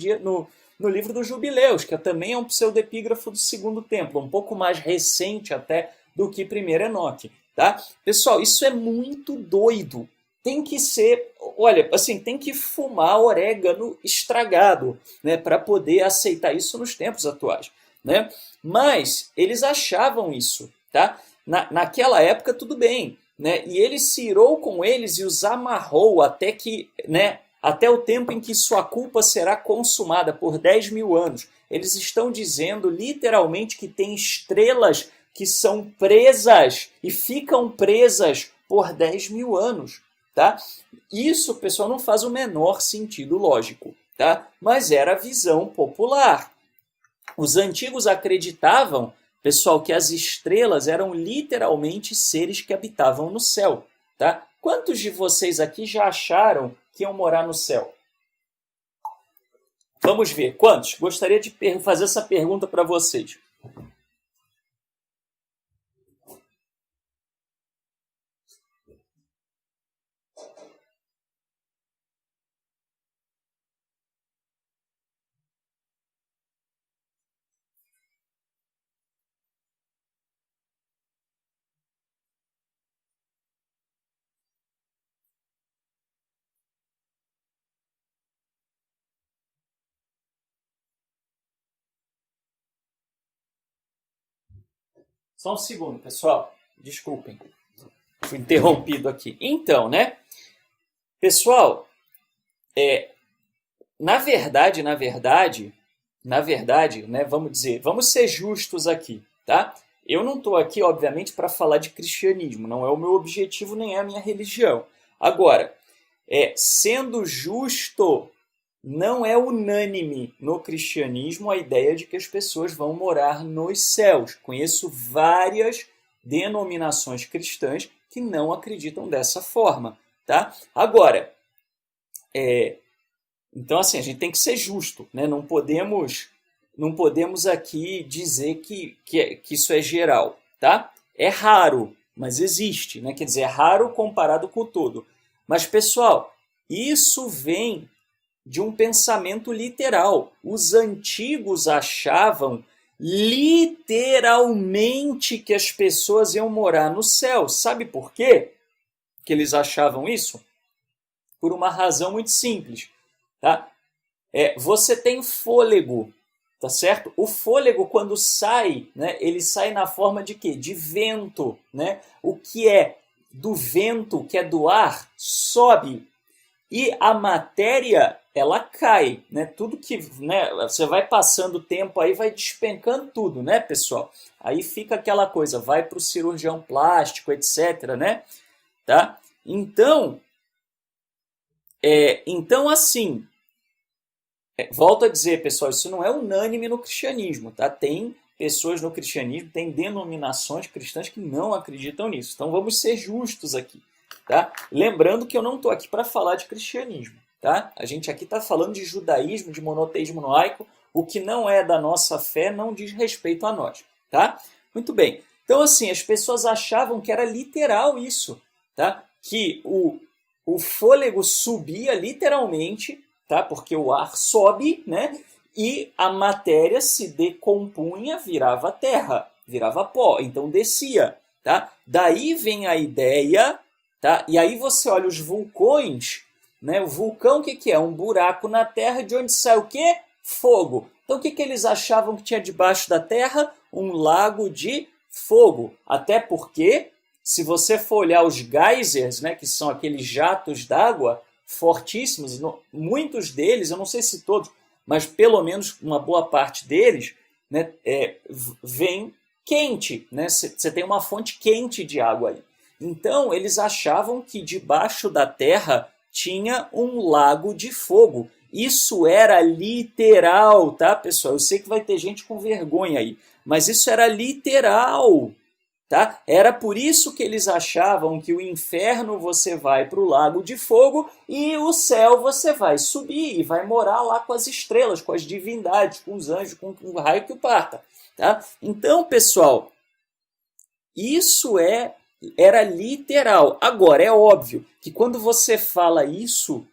livro dos Jubileus, que também é um pseudepígrafo do Segundo Templo, um pouco mais recente até do que Primeiro Enoque. Tá? Pessoal, isso é muito doido. Tem que ser, olha, assim, tem que fumar orégano estragado, né, para poder aceitar isso nos tempos atuais. Né? Mas eles achavam isso. Tá? Naquela época, tudo bem. Né? E ele se irou com eles e os amarrou até que... Né, até o tempo em que sua culpa será consumada por 10 mil anos. Eles estão dizendo literalmente que tem estrelas que são presas e ficam presas por 10 mil anos. Tá? Isso, pessoal, não faz o menor sentido lógico. Tá? Mas era a visão popular. Os antigos acreditavam, pessoal, que as estrelas eram literalmente seres que habitavam no céu. Tá? Quantos de vocês aqui já acharam que iam morar no céu? Vamos ver. Quantos? Gostaria de fazer essa pergunta para vocês. Só um segundo, pessoal. Desculpem. Fui interrompido aqui. Então, né? Pessoal, na verdade, né, vamos ser justos aqui, tá? Eu não estou aqui, obviamente, para falar de cristianismo. Não é o meu objetivo, nem é a minha religião. Agora, sendo justo, não é unânime no cristianismo a ideia de que as pessoas vão morar nos céus. Conheço várias denominações cristãs que não acreditam dessa forma, tá? Agora, então assim, a gente tem que ser justo, né? Não podemos aqui dizer que isso é geral, tá? É raro, mas existe, né? Quer dizer, é raro comparado com o todo. Mas, pessoal, isso vem de um pensamento literal. Os antigos achavam literalmente que as pessoas iam morar no céu. Sabe por quê que eles achavam isso? Por uma razão muito simples. Tá? Você tem fôlego, tá certo? O fôlego, quando sai, né, ele sai na forma de quê? De vento. Né? O que é do vento, que é do ar, sobe. E a matéria, ela cai, né? Tudo que, né, você vai passando o tempo aí, vai despencando tudo, né, pessoal? Aí fica aquela coisa, vai para o cirurgião plástico, etc, né? Tá? Então, assim, volto a dizer, pessoal, isso não é unânime no cristianismo, tá? Tem pessoas no cristianismo, tem denominações cristãs que não acreditam nisso. Então, vamos ser justos aqui. Tá? Lembrando que eu não estou aqui para falar de cristianismo. Tá? A gente aqui está falando de judaísmo, de monoteísmo noaico. O que não é da nossa fé não diz respeito a nós. Tá? Muito bem. Então, assim, as pessoas achavam que era literal isso. Tá? Que o fôlego subia literalmente, tá? Porque o ar sobe, né? e a matéria se decompunha, virava terra, virava pó, então descia. Tá? Daí vem a ideia, tá? E aí você olha os vulcões, né? O vulcão o que é? Um buraco na terra de onde sai o quê? Fogo. Então o que eles achavam que tinha debaixo da terra? Um lago de fogo. Até porque, se você for olhar os geysers, né, que são aqueles jatos d'água fortíssimos, muitos deles, eu não sei se todos, mas pelo menos uma boa parte deles, né, vem quente, né? Você tem uma fonte quente de água aí. Então, eles achavam que debaixo da terra tinha um lago de fogo. Isso era literal, tá, pessoal? Eu sei que vai ter gente com vergonha aí, mas isso era literal, tá? Era por isso que eles achavam que o inferno você vai para o lago de fogo e o céu você vai subir e vai morar lá com as estrelas, com as divindades, com os anjos, com o raio que o parta. Tá? Então, pessoal, isso era literal. Agora, é óbvio que quando você fala isso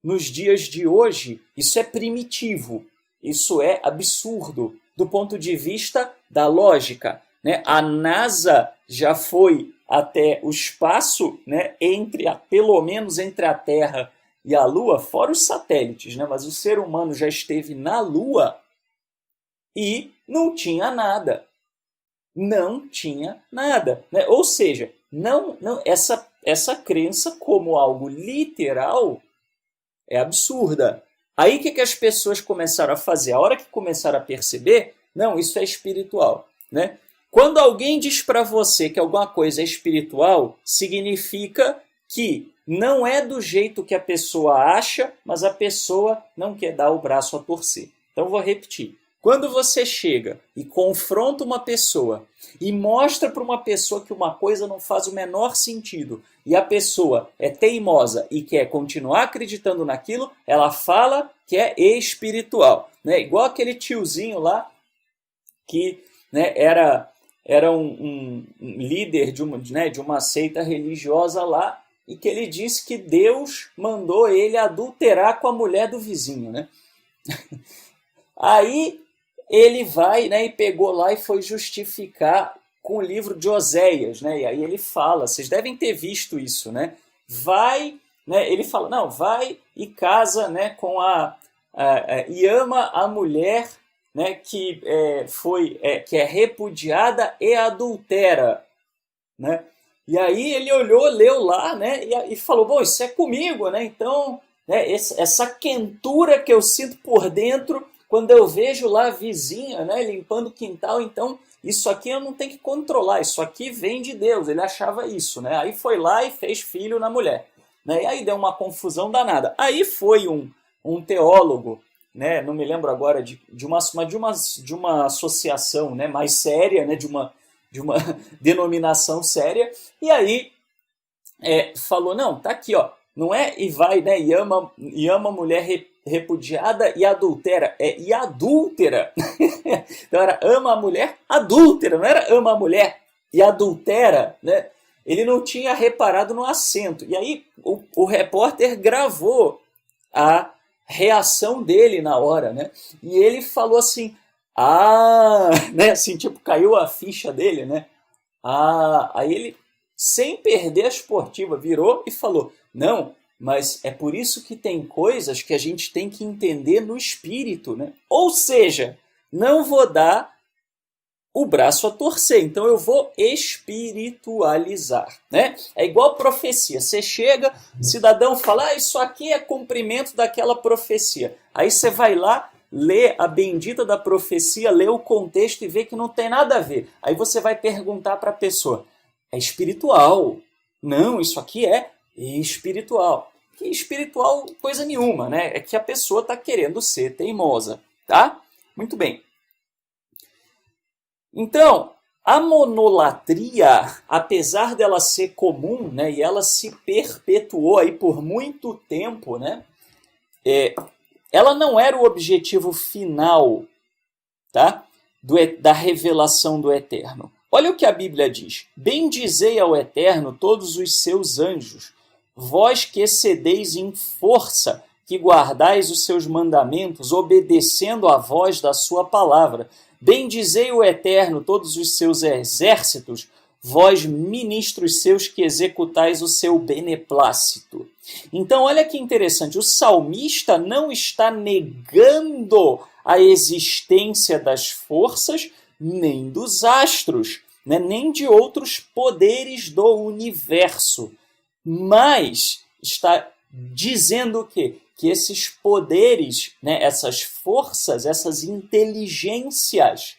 nos dias de hoje, isso é primitivo, isso é absurdo do ponto de vista da lógica. Né? A NASA já foi até o espaço, né, pelo menos entre a Terra e a Lua, fora os satélites, né? Mas o ser humano já esteve na Lua e não tinha nada. Não tinha nada. Né? Ou seja, essa crença como algo literal é absurda. Aí o que as pessoas começaram a fazer? A hora que começaram a perceber, não, isso é espiritual. Né? Quando alguém diz para você que alguma coisa é espiritual, significa que não é do jeito que a pessoa acha, mas a pessoa não quer dar o braço a torcer. Então vou repetir. Quando você chega e confronta uma pessoa e mostra para uma pessoa que uma coisa não faz o menor sentido e a pessoa é teimosa e quer continuar acreditando naquilo, ela fala que é espiritual. Né? Igual aquele tiozinho lá que, né, era um líder de uma seita religiosa lá e que ele disse que Deus mandou ele adulterar com a mulher do vizinho. Né? Aí ele vai, né, e pegou lá e foi justificar com o livro de Oséias, né? E aí ele fala, vocês devem ter visto isso, né? Ele fala, não, vai e casa, né, e ama a mulher, né, que é repudiada e adultera, né? E aí ele olhou, leu lá, né, e falou, bom, isso é comigo, né? Então, né, essa quentura que eu sinto por dentro quando eu vejo lá a vizinha, né, limpando o quintal, então isso aqui eu não tenho que controlar, isso aqui vem de Deus, ele achava isso, né? Aí foi lá e fez filho na mulher, né? E aí deu uma confusão danada. Aí foi um teólogo, né, não me lembro agora de uma associação, né, mais séria, né, de uma denominação séria, e aí falou, não, tá aqui, ó, não é e vai, né, e ama a mulher repudiada e adultera, e adúltera. Então era ama a mulher adúltera, não era ama a mulher e adultera, né? Ele não tinha reparado no acento. E aí o repórter gravou a reação dele na hora, né? E ele falou assim, né? Assim, tipo, caiu a ficha dele, né? Aí ele, sem perder a esportiva, virou e falou, não, mas é por isso que tem coisas que a gente tem que entender no espírito, né? Ou seja, não vou dar o braço a torcer, então eu vou espiritualizar, né? É igual profecia, você chega, o cidadão fala, isso aqui é cumprimento daquela profecia. Aí você vai lá, lê a bendita da profecia, lê o contexto e vê que não tem nada a ver. Aí você vai perguntar para a pessoa, é espiritual? Não, isso aqui é espiritual. Que espiritual coisa nenhuma, né? É que a pessoa está querendo ser teimosa, tá? Muito bem. Então, a monolatria, apesar dela ser comum, né, e ela se perpetuou aí por muito tempo, né, ela não era o objetivo final, tá, da revelação do Eterno. Olha o que a Bíblia diz. Bendizei ao Eterno todos os seus anjos, vós que excedeis em força, que guardais os seus mandamentos, obedecendo à voz da sua palavra. Bendizei o Eterno, todos os seus exércitos, vós ministros seus que executais o seu beneplácito. Então, olha que interessante, o salmista não está negando a existência das forças, nem dos astros, né, nem de outros poderes do universo, mas está dizendo o quê? Que esses poderes, né, essas forças, essas inteligências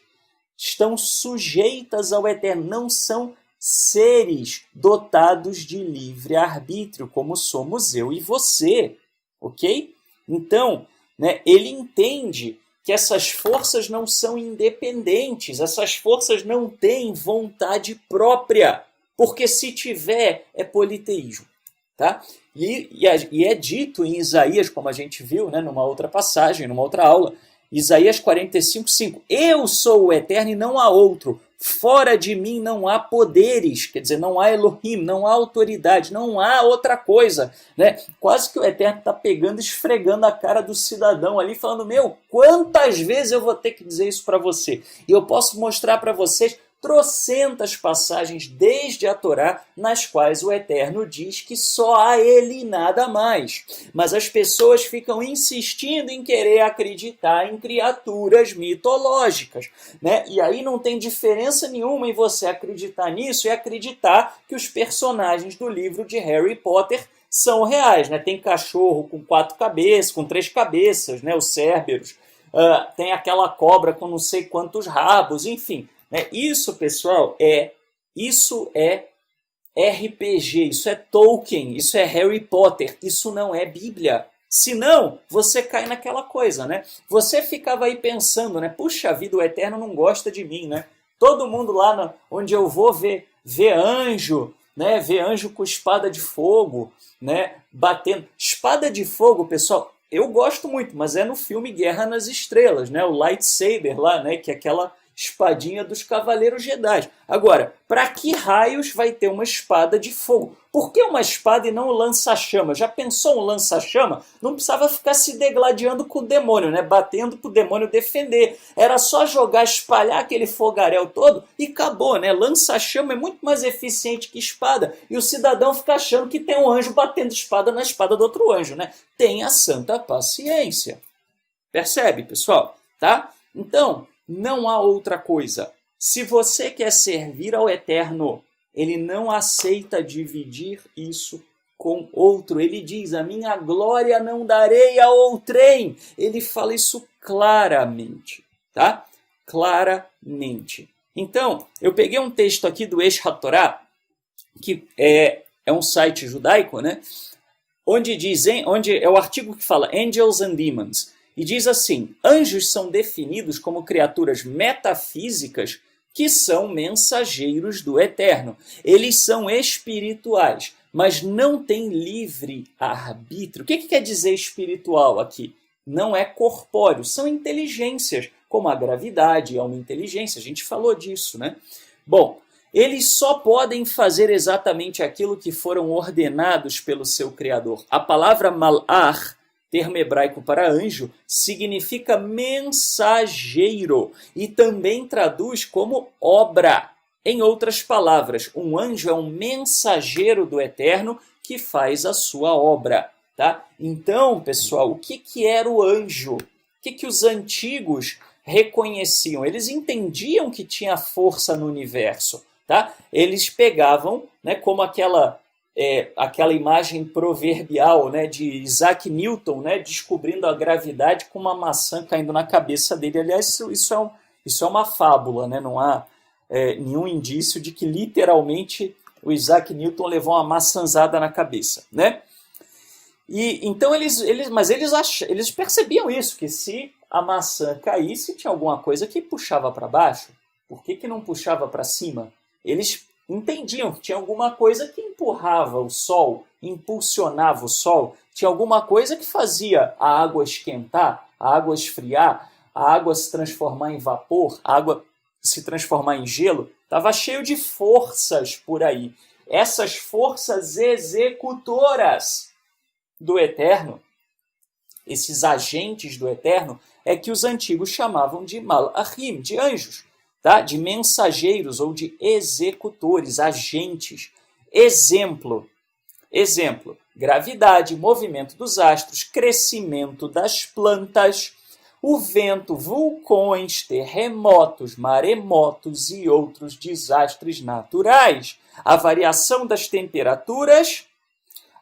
estão sujeitas ao Eterno, não são seres dotados de livre-arbítrio, como somos eu e você, ok? Então, né, ele entende que essas forças não são independentes, essas forças não têm vontade própria, porque se tiver, é politeísmo. Tá? E é dito em Isaías, como a gente viu, né, numa outra passagem, numa outra aula, Isaías 45:5. Eu sou o Eterno e não há outro. Fora de mim não há poderes, quer dizer, não há Elohim, não há autoridade, não há outra coisa. Né? Quase que o Eterno está pegando, esfregando a cara do cidadão ali, falando, meu, quantas vezes eu vou ter que dizer isso para você? E eu posso mostrar para vocês trocentas passagens desde a Torá nas quais o Eterno diz que só há ele e nada mais. Mas as pessoas ficam insistindo em querer acreditar em criaturas mitológicas, né? E aí não tem diferença nenhuma em você acreditar nisso e acreditar que os personagens do livro de Harry Potter são reais, né? Tem cachorro com 4 cabeças, com 3 cabeças, né? Os Cérbers. Tem aquela cobra com não sei quantos rabos, enfim. Isso, pessoal, isso é RPG, isso é Tolkien, isso é Harry Potter, isso não é Bíblia. Senão, você cai naquela coisa, né? Você ficava aí pensando, né? Puxa vida, o Eterno não gosta de mim, né? Todo mundo lá onde eu vou ver anjo, né? Ver anjo com espada de fogo, né? Batendo. Espada de fogo, pessoal, eu gosto muito, mas é no filme Guerra nas Estrelas, né? O lightsaber lá, né? Que é aquela espadinha dos Cavaleiros Jedi. Agora, para que raios vai ter uma espada de fogo? Por que uma espada e não um lança-chama? Já pensou um lança-chama? Não precisava ficar se degladiando com o demônio, né? Batendo para o demônio defender. Era só jogar, espalhar aquele fogaréu todo e acabou, né? Lança-chama é muito mais eficiente que espada. E o cidadão fica achando que tem um anjo batendo espada na espada do outro anjo, né? Tenha santa paciência. Percebe, pessoal? Tá? Então, não há outra coisa. Se você quer servir ao Eterno, ele não aceita dividir isso com outro. Ele diz, a minha glória não darei a outrem. Ele fala isso claramente, tá? Claramente. Então, eu peguei um texto aqui do Aish HaTorah, que é um site judaico, né? Onde é o artigo que fala Angels and Demons. E diz assim, anjos são definidos como criaturas metafísicas que são mensageiros do Eterno. Eles são espirituais, mas não têm livre arbítrio. O que quer dizer espiritual aqui? Não é corpóreo, são inteligências, como a gravidade é uma inteligência, a gente falou disso, né? Bom, eles só podem fazer exatamente aquilo que foram ordenados pelo seu Criador. A palavra mal'ach, termo hebraico para anjo, significa mensageiro e também traduz como obra. Em outras palavras, um anjo é um mensageiro do Eterno que faz a sua obra. Tá? Então, pessoal, o que era o anjo? O que os antigos reconheciam? Eles entendiam que tinha força no universo. Tá? Eles pegavam, né, como aquela imagem proverbial, né, de Isaac Newton, né, descobrindo a gravidade com uma maçã caindo na cabeça dele. Aliás, isso é uma fábula, né? Não há nenhum indício de que literalmente o Isaac Newton levou uma maçãzada na cabeça, né? E então eles percebiam isso, que se a maçã caísse, tinha alguma coisa que puxava para baixo. Por que não puxava para cima? Eles entendiam que tinha alguma coisa que empurrava o sol, impulsionava o sol, tinha alguma coisa que fazia a água esquentar, a água esfriar, a água se transformar em vapor, a água se transformar em gelo. Estava cheio de forças por aí. Essas forças executoras do Eterno esses agentes do Eterno, é que os antigos chamavam de malachim, de anjos, tá? De mensageiros ou de executores, agentes. Exemplo, gravidade, movimento dos astros, crescimento das plantas, o vento, vulcões, terremotos, maremotos e outros desastres naturais, a variação das temperaturas,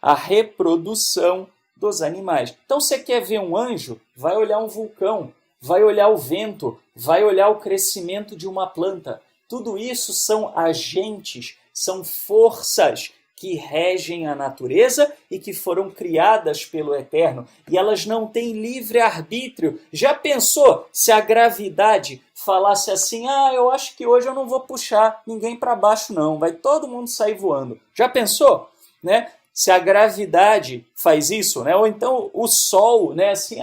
a reprodução dos animais. Então, você quer ver um anjo? Vai olhar um vulcão, vai olhar o vento, vai olhar o crescimento de uma planta. Tudo isso são agentes, são forças que regem a natureza e que foram criadas pelo Eterno. E elas não têm livre-arbítrio. Já pensou se a gravidade falasse assim, eu acho que hoje eu não vou puxar ninguém para baixo não, vai todo mundo sair voando. Já pensou? Né? Se a gravidade faz isso, né? Ou então o Sol, né? Assim,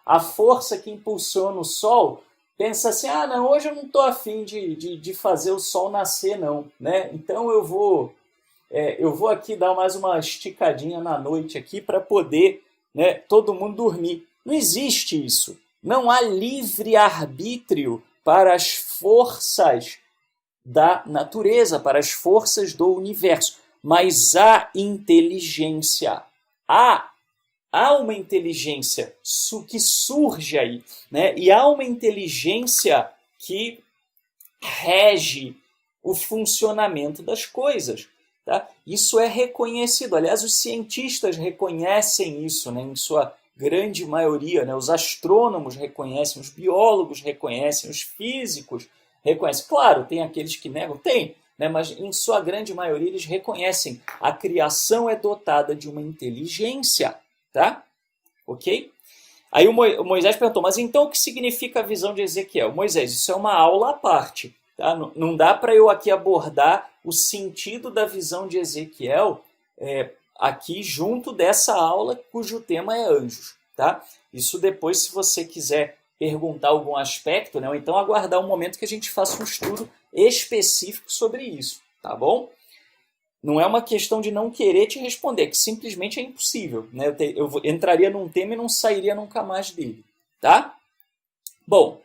a força que impulsiona o Sol, pensa assim, não, hoje eu não estou afim de fazer o Sol nascer não, né? Então eu vou aqui dar mais uma esticadinha na noite aqui para poder, né, todo mundo dormir. Não existe isso. Não há livre-arbítrio para as forças da natureza, para as forças do universo. Mas há inteligência. Há uma inteligência que surge aí, né? E há uma inteligência que rege o funcionamento das coisas. Tá? Isso é reconhecido. Aliás, os cientistas reconhecem isso, né? Em sua grande maioria. Né? Os astrônomos reconhecem, os biólogos reconhecem, os físicos reconhecem. Claro, tem aqueles que negam, tem, né? Mas em sua grande maioria eles reconhecem. A criação é dotada de uma inteligência. Tá? Ok? Aí o Moisés perguntou, mas então o que significa a visão de Ezequiel? Moisés, isso é uma aula à parte. Tá? Não dá para eu aqui abordar o sentido da visão de Ezequiel aqui junto dessa aula cujo tema é anjos. Tá? Isso depois, se você quiser perguntar algum aspecto, né? Ou então aguardar um momento que a gente faça um estudo específico sobre isso. Tá bom? Não é uma questão de não querer te responder, que simplesmente é impossível. Né? Eu entraria num tema e não sairia nunca mais dele. Tá? Bom,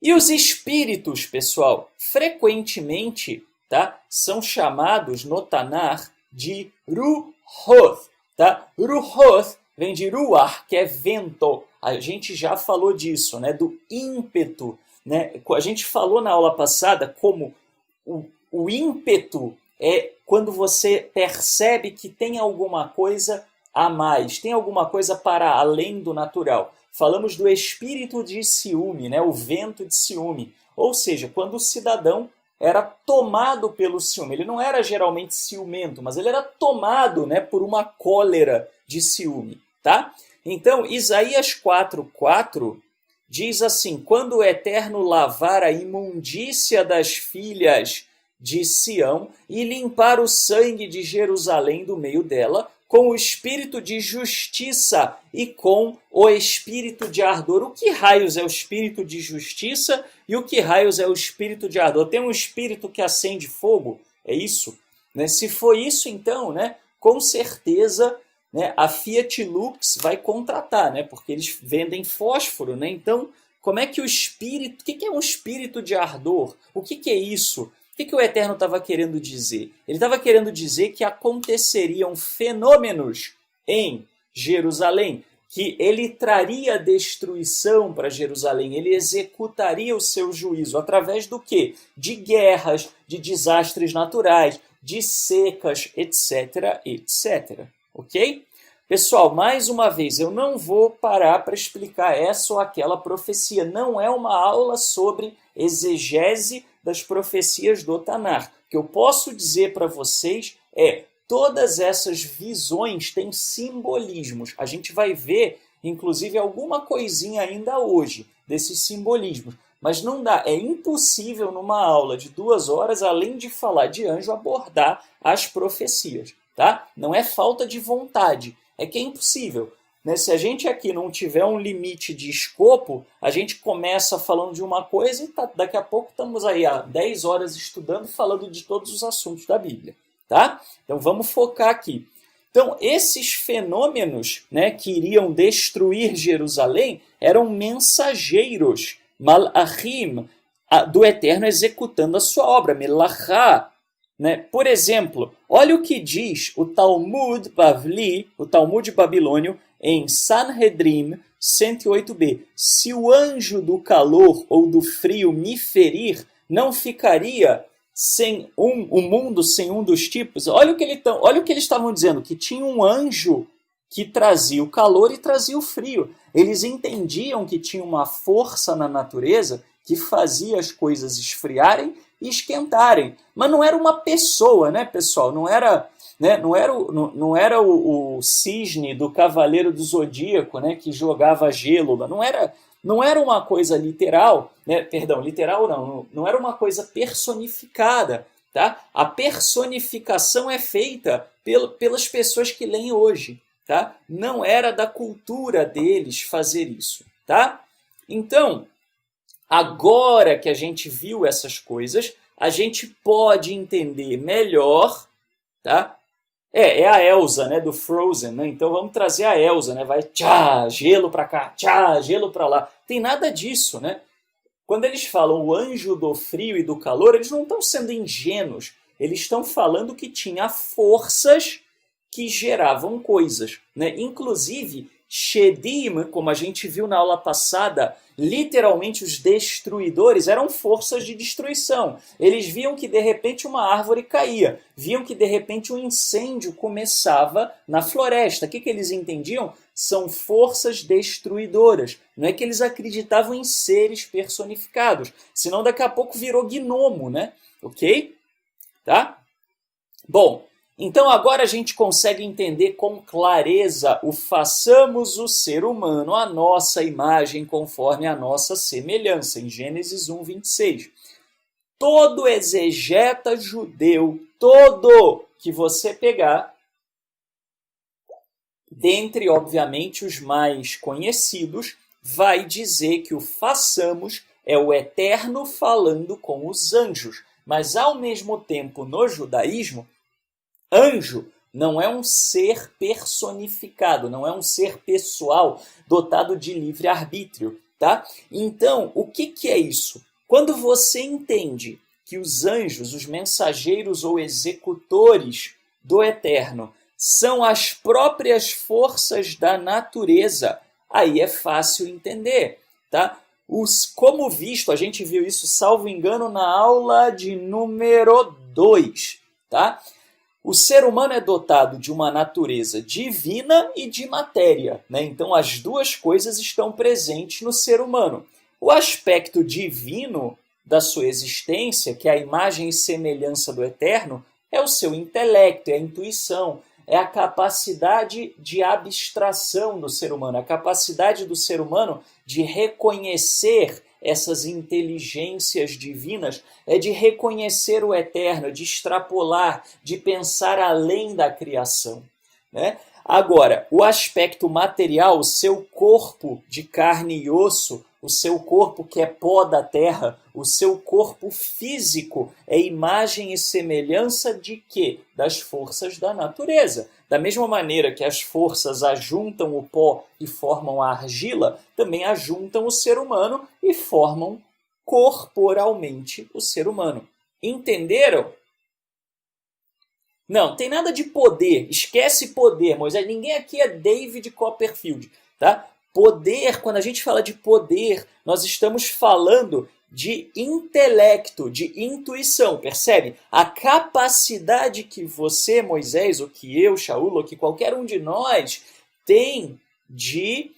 e os espíritos, pessoal, frequentemente, tá, são chamados no Tanar de Ruhoth. Tá? Ruhoth vem de Ruach, que é vento. A gente já falou disso, né, do ímpeto. Né? A gente falou na aula passada como o ímpeto é quando você percebe que tem alguma coisa a mais, tem alguma coisa para além do natural. Falamos do espírito de ciúme, né? O vento de ciúme. Ou seja, quando o cidadão era tomado pelo ciúme. Ele não era geralmente ciumento, mas ele era tomado, né, por uma cólera de ciúme. Tá? Então, Isaías 4:4 diz assim, quando o Eterno lavar a imundícia das filhas de Sião e limpar o sangue de Jerusalém do meio dela, com o espírito de justiça e com o espírito de ardor. O que raios é o espírito de justiça e o que raios é o espírito de ardor? Tem um espírito que acende fogo? É isso? Né? Se for isso, então, né, com certeza, né, a Fiat Lux vai contratar, né, porque eles vendem fósforo. Né? Então, como é que o espírito... O que é um espírito de ardor? O que é isso? O que o Eterno estava querendo dizer? Ele estava querendo dizer que aconteceriam fenômenos em Jerusalém, que ele traria destruição para Jerusalém, ele executaria o seu juízo através do quê? De guerras, de desastres naturais, de secas, etc, etc. Ok? Pessoal, mais uma vez, eu não vou parar para explicar essa ou aquela profecia. Não é uma aula sobre exegese das profecias do Tanar. O que eu posso dizer para vocês é todas essas visões têm simbolismos. A gente vai ver, inclusive, alguma coisinha ainda hoje desses simbolismos. Mas não dá, é impossível numa aula de 2 horas, além de falar de anjo, abordar as profecias. Tá? Não é falta de vontade, é que é impossível. Né? Se a gente aqui não tiver um limite de escopo, a gente começa falando de uma coisa e daqui a pouco estamos aí há 10 horas estudando, falando de todos os assuntos da Bíblia. Tá? Então vamos focar aqui. Então, esses fenômenos, né, que iriam destruir Jerusalém eram mensageiros, malachim, do Eterno executando a sua obra, melachá. Né? Por exemplo, olha o que diz o Talmud Bavli, o Talmud babilônio, em Sanhedrin 108b. Se o anjo do calor ou do frio me ferir, não ficaria sem o mundo sem um dos tipos. Olha o que eles estavam dizendo, que tinha um anjo que trazia o calor e trazia o frio. Eles entendiam que tinha uma força na natureza que fazia as coisas esfriarem e esquentarem. Mas não era uma pessoa, né, pessoal? Não era, né, não era o cisne do Cavaleiro do Zodíaco, né, que jogava gelo. Não era uma coisa literal, né? Perdão, literal não era uma coisa personificada. Tá? A personificação é feita pelas pessoas que leem hoje. Tá? Não era da cultura deles fazer isso. Tá? Então, agora que a gente viu essas coisas, a gente pode entender melhor, tá? É a Elsa, né, do Frozen, né? Então vamos trazer a Elsa, né? Vai tchá, gelo para cá, tchá, gelo para lá. Tem nada disso, né? Quando eles falam o anjo do frio e do calor, eles não estão sendo ingênuos. Eles estão falando que tinha forças que geravam coisas, né? Inclusive, Shedim, como a gente viu na aula passada, literalmente os destruidores eram forças de destruição. Eles viam que de repente uma árvore caía, viam que de repente um incêndio começava na floresta. O que eles entendiam? São forças destruidoras. Não é que eles acreditavam em seres personificados, senão daqui a pouco virou gnomo, né? Ok? Tá? Bom, então agora a gente consegue entender com clareza o façamos o ser humano a nossa imagem conforme a nossa semelhança, em Gênesis 1, 26. Todo exegeta judeu, todo que você pegar, dentre obviamente os mais conhecidos, vai dizer que o façamos é o Eterno falando com os anjos. Mas ao mesmo tempo no judaísmo, anjo não é um ser personificado, não é um ser pessoal dotado de livre-arbítrio, tá? Então, o que é isso? Quando você entende que os anjos, os mensageiros ou executores do Eterno, são as próprias forças da natureza, aí é fácil entender, tá? Como visto, a gente viu isso, salvo engano, na aula de número 2, tá? O ser humano é dotado de uma natureza divina e de matéria, né? Então as duas coisas estão presentes no ser humano. O aspecto divino da sua existência, que é a imagem e semelhança do Eterno, é o seu intelecto, é a intuição, é a capacidade de abstração do ser humano, a capacidade do ser humano de reconhecer essas inteligências divinas, é de reconhecer o eterno, de extrapolar, de pensar além da criação, né? Agora, o aspecto material, o seu corpo de carne e osso, o seu corpo que é pó da terra, o seu corpo físico é imagem e semelhança de quê? Das forças da natureza. Da mesma maneira que as forças ajuntam o pó e formam a argila, também ajuntam o ser humano e formam corporalmente o ser humano. Entenderam? Não, tem nada de poder. Esquece poder, Moisés. Ninguém aqui é David Copperfield, tá? Poder, quando a gente fala de poder, nós estamos falando de intelecto, de intuição, percebe? A capacidade que você, Moisés, ou que eu, Shaul, ou que qualquer um de nós tem de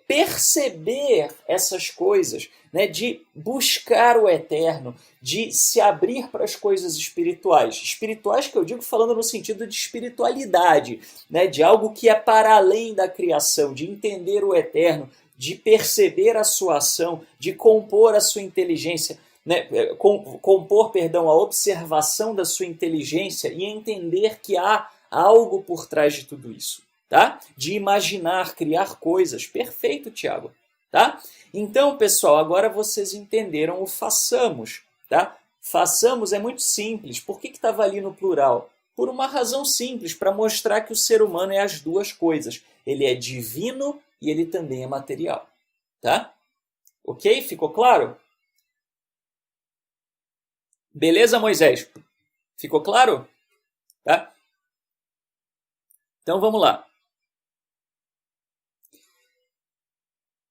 perceber essas coisas, né? De buscar o eterno, de se abrir para as coisas espirituais. Espirituais que eu digo falando no sentido de espiritualidade, né? De algo que é para além da criação, de entender o eterno, de perceber a sua ação, de compor a sua inteligência, né? Compor, perdão, a observação da sua inteligência e entender que há algo por trás de tudo isso. Tá? De imaginar, criar coisas. Perfeito, Tiago. Tá? Então, pessoal, agora vocês entenderam o façamos. Tá? Façamos é muito simples. Por que estava ali no plural? por uma razão simples, para mostrar que o ser humano é as duas coisas. Ele é divino e ele também é material. Tá? Ok? Ficou claro? Beleza, Moisés? Ficou claro? Tá? Então vamos lá.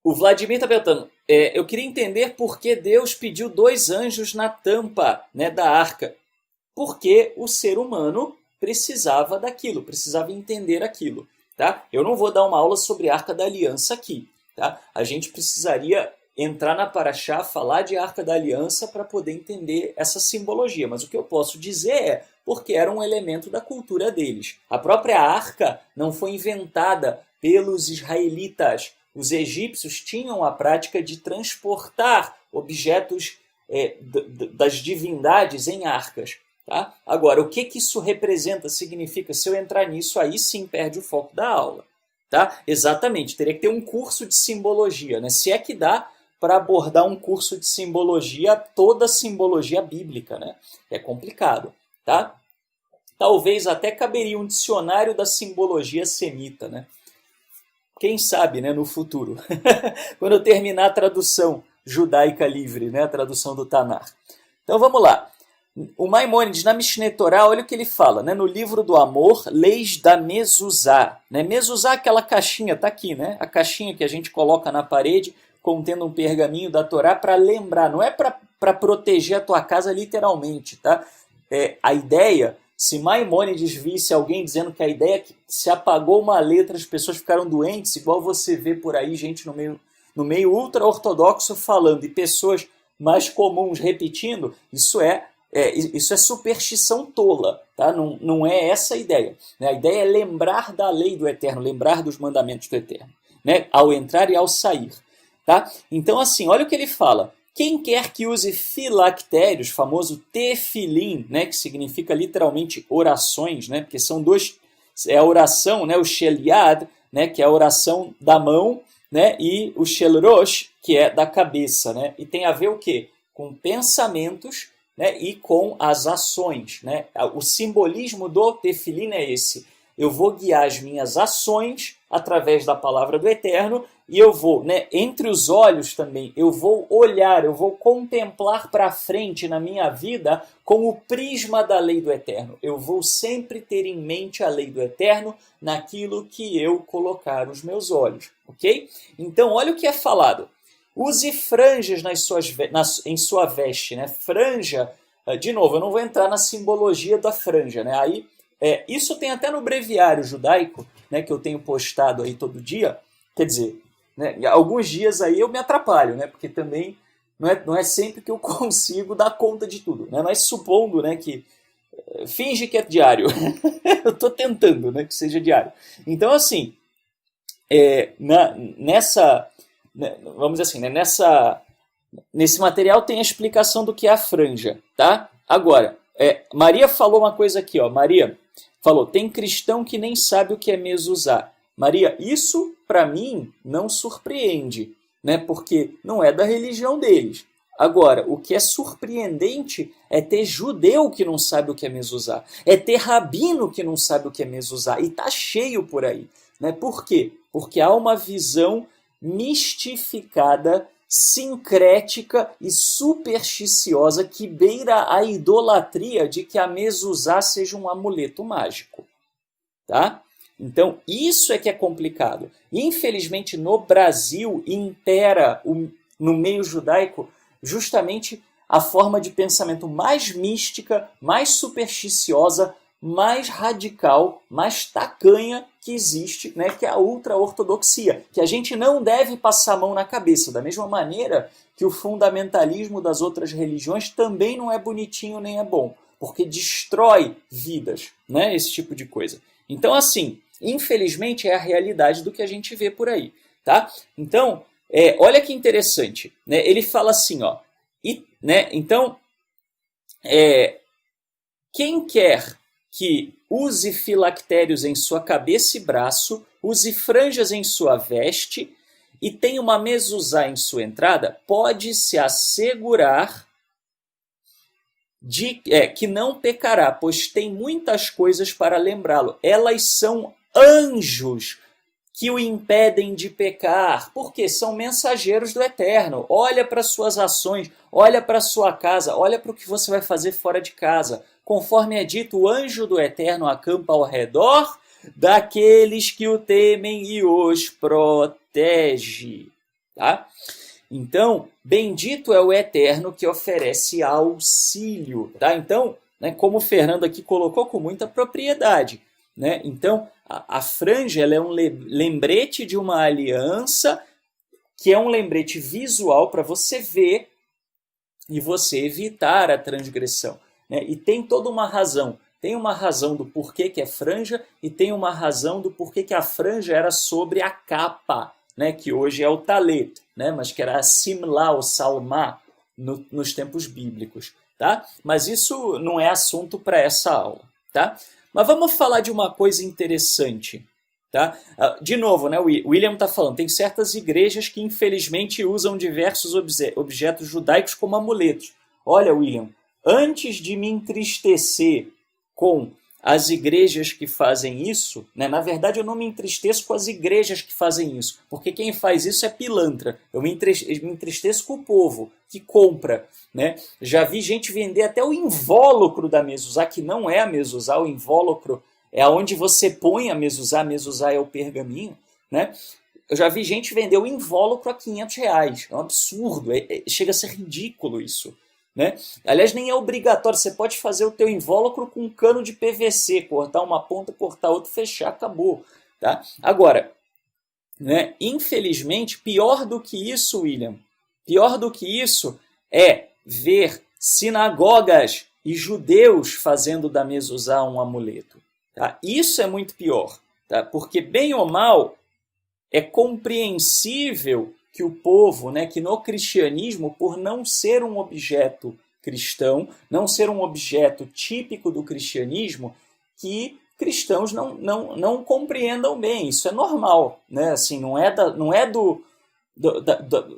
O Vladimir está perguntando, eu queria entender por que Deus pediu 2 anjos na tampa, né, da arca. Porque o ser humano precisava daquilo, precisava entender aquilo. Tá? Eu não vou dar uma aula sobre a Arca da Aliança aqui. Tá? A gente precisaria entrar na Paraxá, falar de Arca da Aliança para poder entender essa simbologia. Mas o que eu posso dizer é porque era um elemento da cultura deles. A própria arca não foi inventada pelos israelitas. Os egípcios tinham a prática de transportar objetos das divindades em arcas. Tá? Agora, o que isso representa, significa? Se eu entrar nisso, aí sim perde o foco da aula. Tá? Exatamente, teria que ter um curso de simbologia. Né? Se é que dá para abordar um curso de simbologia, toda a simbologia bíblica. Né? É complicado. Tá? Talvez até caberia um dicionário da simbologia semita. Né? Quem sabe, né, no futuro. Quando eu terminar a tradução judaica livre, né, a tradução do Tanar. Então vamos lá. O Maimônides, na Mishneh Torah, olha o que ele fala, né? No livro do amor, leis da mezuzá. Né? Mezuzá é aquela caixinha, tá aqui, né? A caixinha que a gente coloca na parede, contendo um pergaminho da Torá para lembrar. Não é para proteger a tua casa literalmente, tá? A ideia, se Maimônides visse alguém dizendo que a ideia é que se apagou uma letra, as pessoas ficaram doentes, igual você vê por aí gente no meio ultra-ortodoxo falando e pessoas mais comuns repetindo, isso é superstição tola, tá? Não é essa a ideia. Né? A ideia é lembrar da lei do Eterno, lembrar dos mandamentos do Eterno, né? Ao entrar e ao sair. Tá? Então, assim, olha o que ele fala. Quem quer que use filactérios, famoso tefilim, né? Que significa literalmente orações, né? Porque são dois, é a oração, né? O sheliad, né? Que é a oração da mão, né? E o shelrosh, que é da cabeça, né? E tem a ver o quê? Com pensamentos, né, e com as ações. Né? O simbolismo do tefilim é esse. Eu vou guiar as minhas ações através da palavra do Eterno e eu vou, né, entre os olhos também, eu vou olhar, eu vou contemplar para frente na minha vida com o prisma da lei do Eterno. Eu vou sempre ter em mente a lei do Eterno naquilo que eu colocar os meus olhos. Ok? Então, olha o que é falado. Use franjas em sua veste, né? Franja, de novo, eu não vou entrar na simbologia da franja, né? Aí, isso tem até no breviário judaico, né? Que eu tenho postado aí todo dia. Quer dizer, né? Alguns dias aí eu me atrapalho, né? Porque também não é sempre que eu consigo dar conta de tudo, né? Mas supondo, né, que finge que é diário. Eu estou tentando, né, que seja diário. Então, assim, vamos dizer assim, né, nesse material tem a explicação do que é a franja, tá? Agora, Maria falou uma coisa aqui, ó. Maria falou, tem cristão que nem sabe o que é mezuzá. Maria, isso para mim não surpreende, né? Porque não é da religião deles. Agora, o que é surpreendente é ter judeu que não sabe o que é mezuzá, é ter rabino que não sabe o que é mezuzá, e tá cheio por aí, né? Por quê? Porque há uma visão mistificada, sincrética e supersticiosa que beira a idolatria de que a mezuzá seja um amuleto mágico. Tá? Então, isso é que é complicado. Infelizmente, no Brasil, impera no meio judaico justamente a forma de pensamento mais mística, mais supersticiosa, mais radical, mais tacanha que existe, né, que é a ultra-ortodoxia, que a gente não deve passar a mão na cabeça, da mesma maneira que o fundamentalismo das outras religiões também não é bonitinho nem é bom, porque destrói vidas, né, esse tipo de coisa. Então, assim, infelizmente é a realidade do que a gente vê por aí, tá? Então, olha que interessante, né? Ele fala assim, ó, né, então, quem quer que use filactérios em sua cabeça e braço, use franjas em sua veste e tenha uma mezuzá em sua entrada, pode se assegurar que não pecará, pois tem muitas coisas para lembrá-lo. Elas são anjos que o impedem de pecar, porque são mensageiros do Eterno. Olha para suas ações, olha para sua casa, olha para o que você vai fazer fora de casa. Conforme é dito, o anjo do Eterno acampa ao redor daqueles que o temem e os protege. Tá? Então, bendito é o Eterno que oferece auxílio. Tá? Então, né, como o Fernando aqui colocou com muita propriedade, né? Então, a franja ela é um lembrete de uma aliança, que é um lembrete visual para você ver e você evitar a transgressão. Né? E tem toda uma razão. Tem uma razão do porquê que é franja e tem uma razão do porquê que a franja era sobre a capa, né? Que hoje é o talet, né? Mas que era a simlá, o salmá, nos tempos bíblicos. Tá? Mas isso não é assunto para essa aula. Tá? Mas vamos falar de uma coisa interessante. Tá? De novo, né, o William está falando, tem certas igrejas que infelizmente usam diversos objetos judaicos como amuletos. Olha, William, antes de me entristecer com as igrejas que fazem isso, né, na verdade eu não me entristeço com as igrejas que fazem isso, porque quem faz isso é pilantra. Eu me entristeço com o povo que compra. Né? Já vi gente vender até o invólucro da mezuzá, que não é a mezuzá, o invólucro é onde você põe a mezuzá é o pergaminho. Né? Eu já vi gente vender o invólucro a R$500, é um absurdo, chega a ser ridículo isso. Né? Aliás, nem é obrigatório, você pode fazer o teu invólucro com um cano de PVC, cortar uma ponta, cortar outra, fechar, acabou. Tá? Agora, né, infelizmente, pior do que isso, William, pior do que isso é ver sinagogas e judeus fazendo da mezuzá um amuleto. Tá? Isso é muito pior, tá? Porque bem ou mal é compreensível que o povo, né, que no cristianismo, por não ser um objeto cristão, não ser um objeto típico do cristianismo, que cristãos não compreendam bem. Isso é normal, né? Assim, não é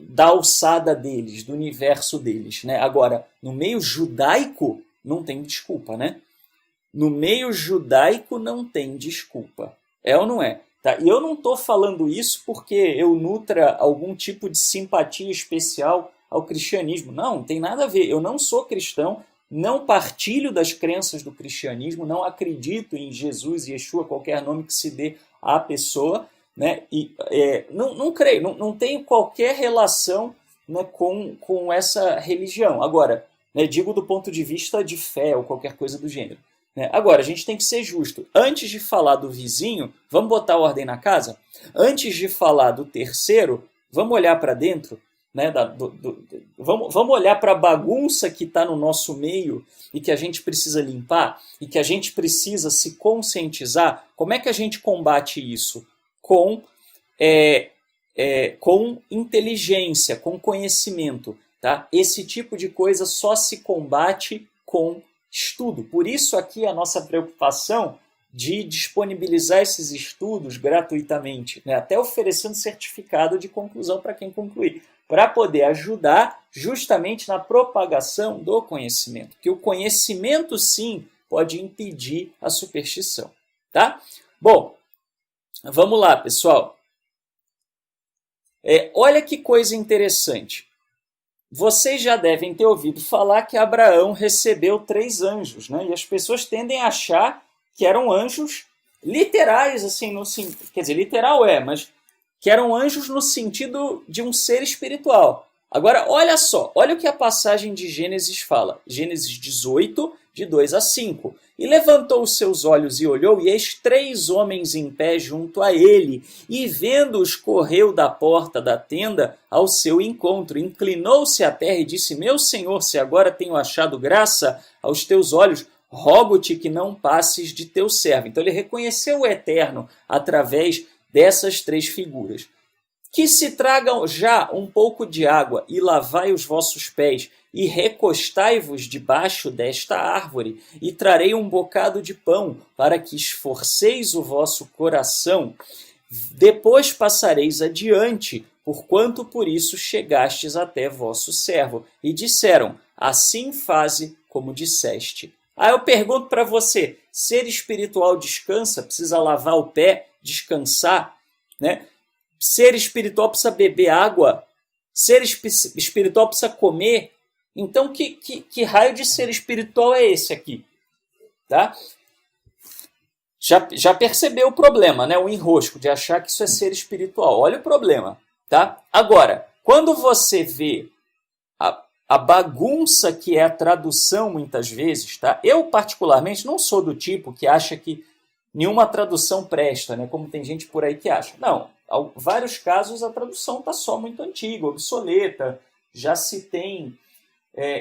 da alçada deles, do universo deles. Né? Agora, no meio judaico, não tem desculpa. Né? No meio judaico, não tem desculpa. É ou não é? Tá? E eu não estou falando isso porque eu nutra algum tipo de simpatia especial ao cristianismo. Não tem nada a ver. Eu não sou cristão, não partilho das crenças do cristianismo, não acredito em Jesus, Yeshua, qualquer nome que se dê à pessoa, né? E não creio, não tenho qualquer relação, né, com essa religião. Agora, né, digo do ponto de vista de fé ou qualquer coisa do gênero. Né? Agora, a gente tem que ser justo. Antes de falar do vizinho, vamos botar ordem na casa? Antes de falar do terceiro, vamos olhar para dentro? Né? Vamos olhar para a bagunça que está no nosso meio e que a gente precisa limpar e que a gente precisa se conscientizar. Como é que a gente combate isso? Com inteligência, com conhecimento. Tá? Esse tipo de coisa só se combate com estudo. Por isso aqui a nossa preocupação de disponibilizar esses estudos gratuitamente, né? Até oferecendo certificado de conclusão para quem concluir, para poder ajudar justamente na propagação do conhecimento. Que o conhecimento, sim, pode impedir a superstição. Tá? Bom, vamos lá, pessoal. Olha que coisa interessante. Vocês já devem ter ouvido falar que Abraão recebeu 3 anjos, né? E as pessoas tendem a achar que eram anjos literais, assim, quer dizer, literal mas que eram anjos no sentido de um ser espiritual. Agora, olha só, olha o que a passagem de Gênesis fala. Gênesis 18, de 2 a 5. E levantou os seus olhos e olhou, e eis 3 homens em pé junto a ele. E vendo-os, correu da porta da tenda ao seu encontro. Inclinou-se à terra e disse: Meu Senhor, se agora tenho achado graça aos teus olhos, rogo-te que não passes de teu servo. Então ele reconheceu o Eterno através dessas 3 figuras. Que se tragam já um pouco de água e lavai os vossos pés e recostai-vos debaixo desta árvore e trarei um bocado de pão para que esforceis o vosso coração. Depois passareis adiante, porquanto por isso chegastes até vosso servo. E disseram: Assim faze como disseste. Aí eu pergunto para você, ser espiritual descansa? Precisa lavar o pé, descansar, né? Ser espiritual precisa beber água? Ser espiritual precisa comer? Então, que raio de ser espiritual é esse aqui? Tá? Já percebeu o problema, né? O enrosco de achar que isso é ser espiritual. Olha o problema, tá? Agora, quando você vê a bagunça que é a tradução muitas vezes, tá? Eu particularmente não sou do tipo que acha que nenhuma tradução presta, né? Como tem gente por aí que acha. Não, em vários casos a tradução está só muito antiga, obsoleta, já se tem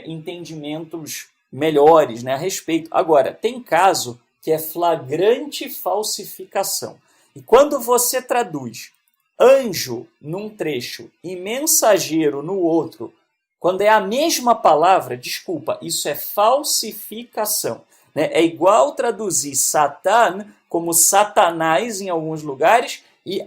entendimentos melhores, né, a respeito. Agora, tem caso que é flagrante falsificação. E quando você traduz anjo num trecho e mensageiro no outro, quando é a mesma palavra, desculpa, isso é falsificação. Né? É igual traduzir Satan como Satanás em alguns lugares e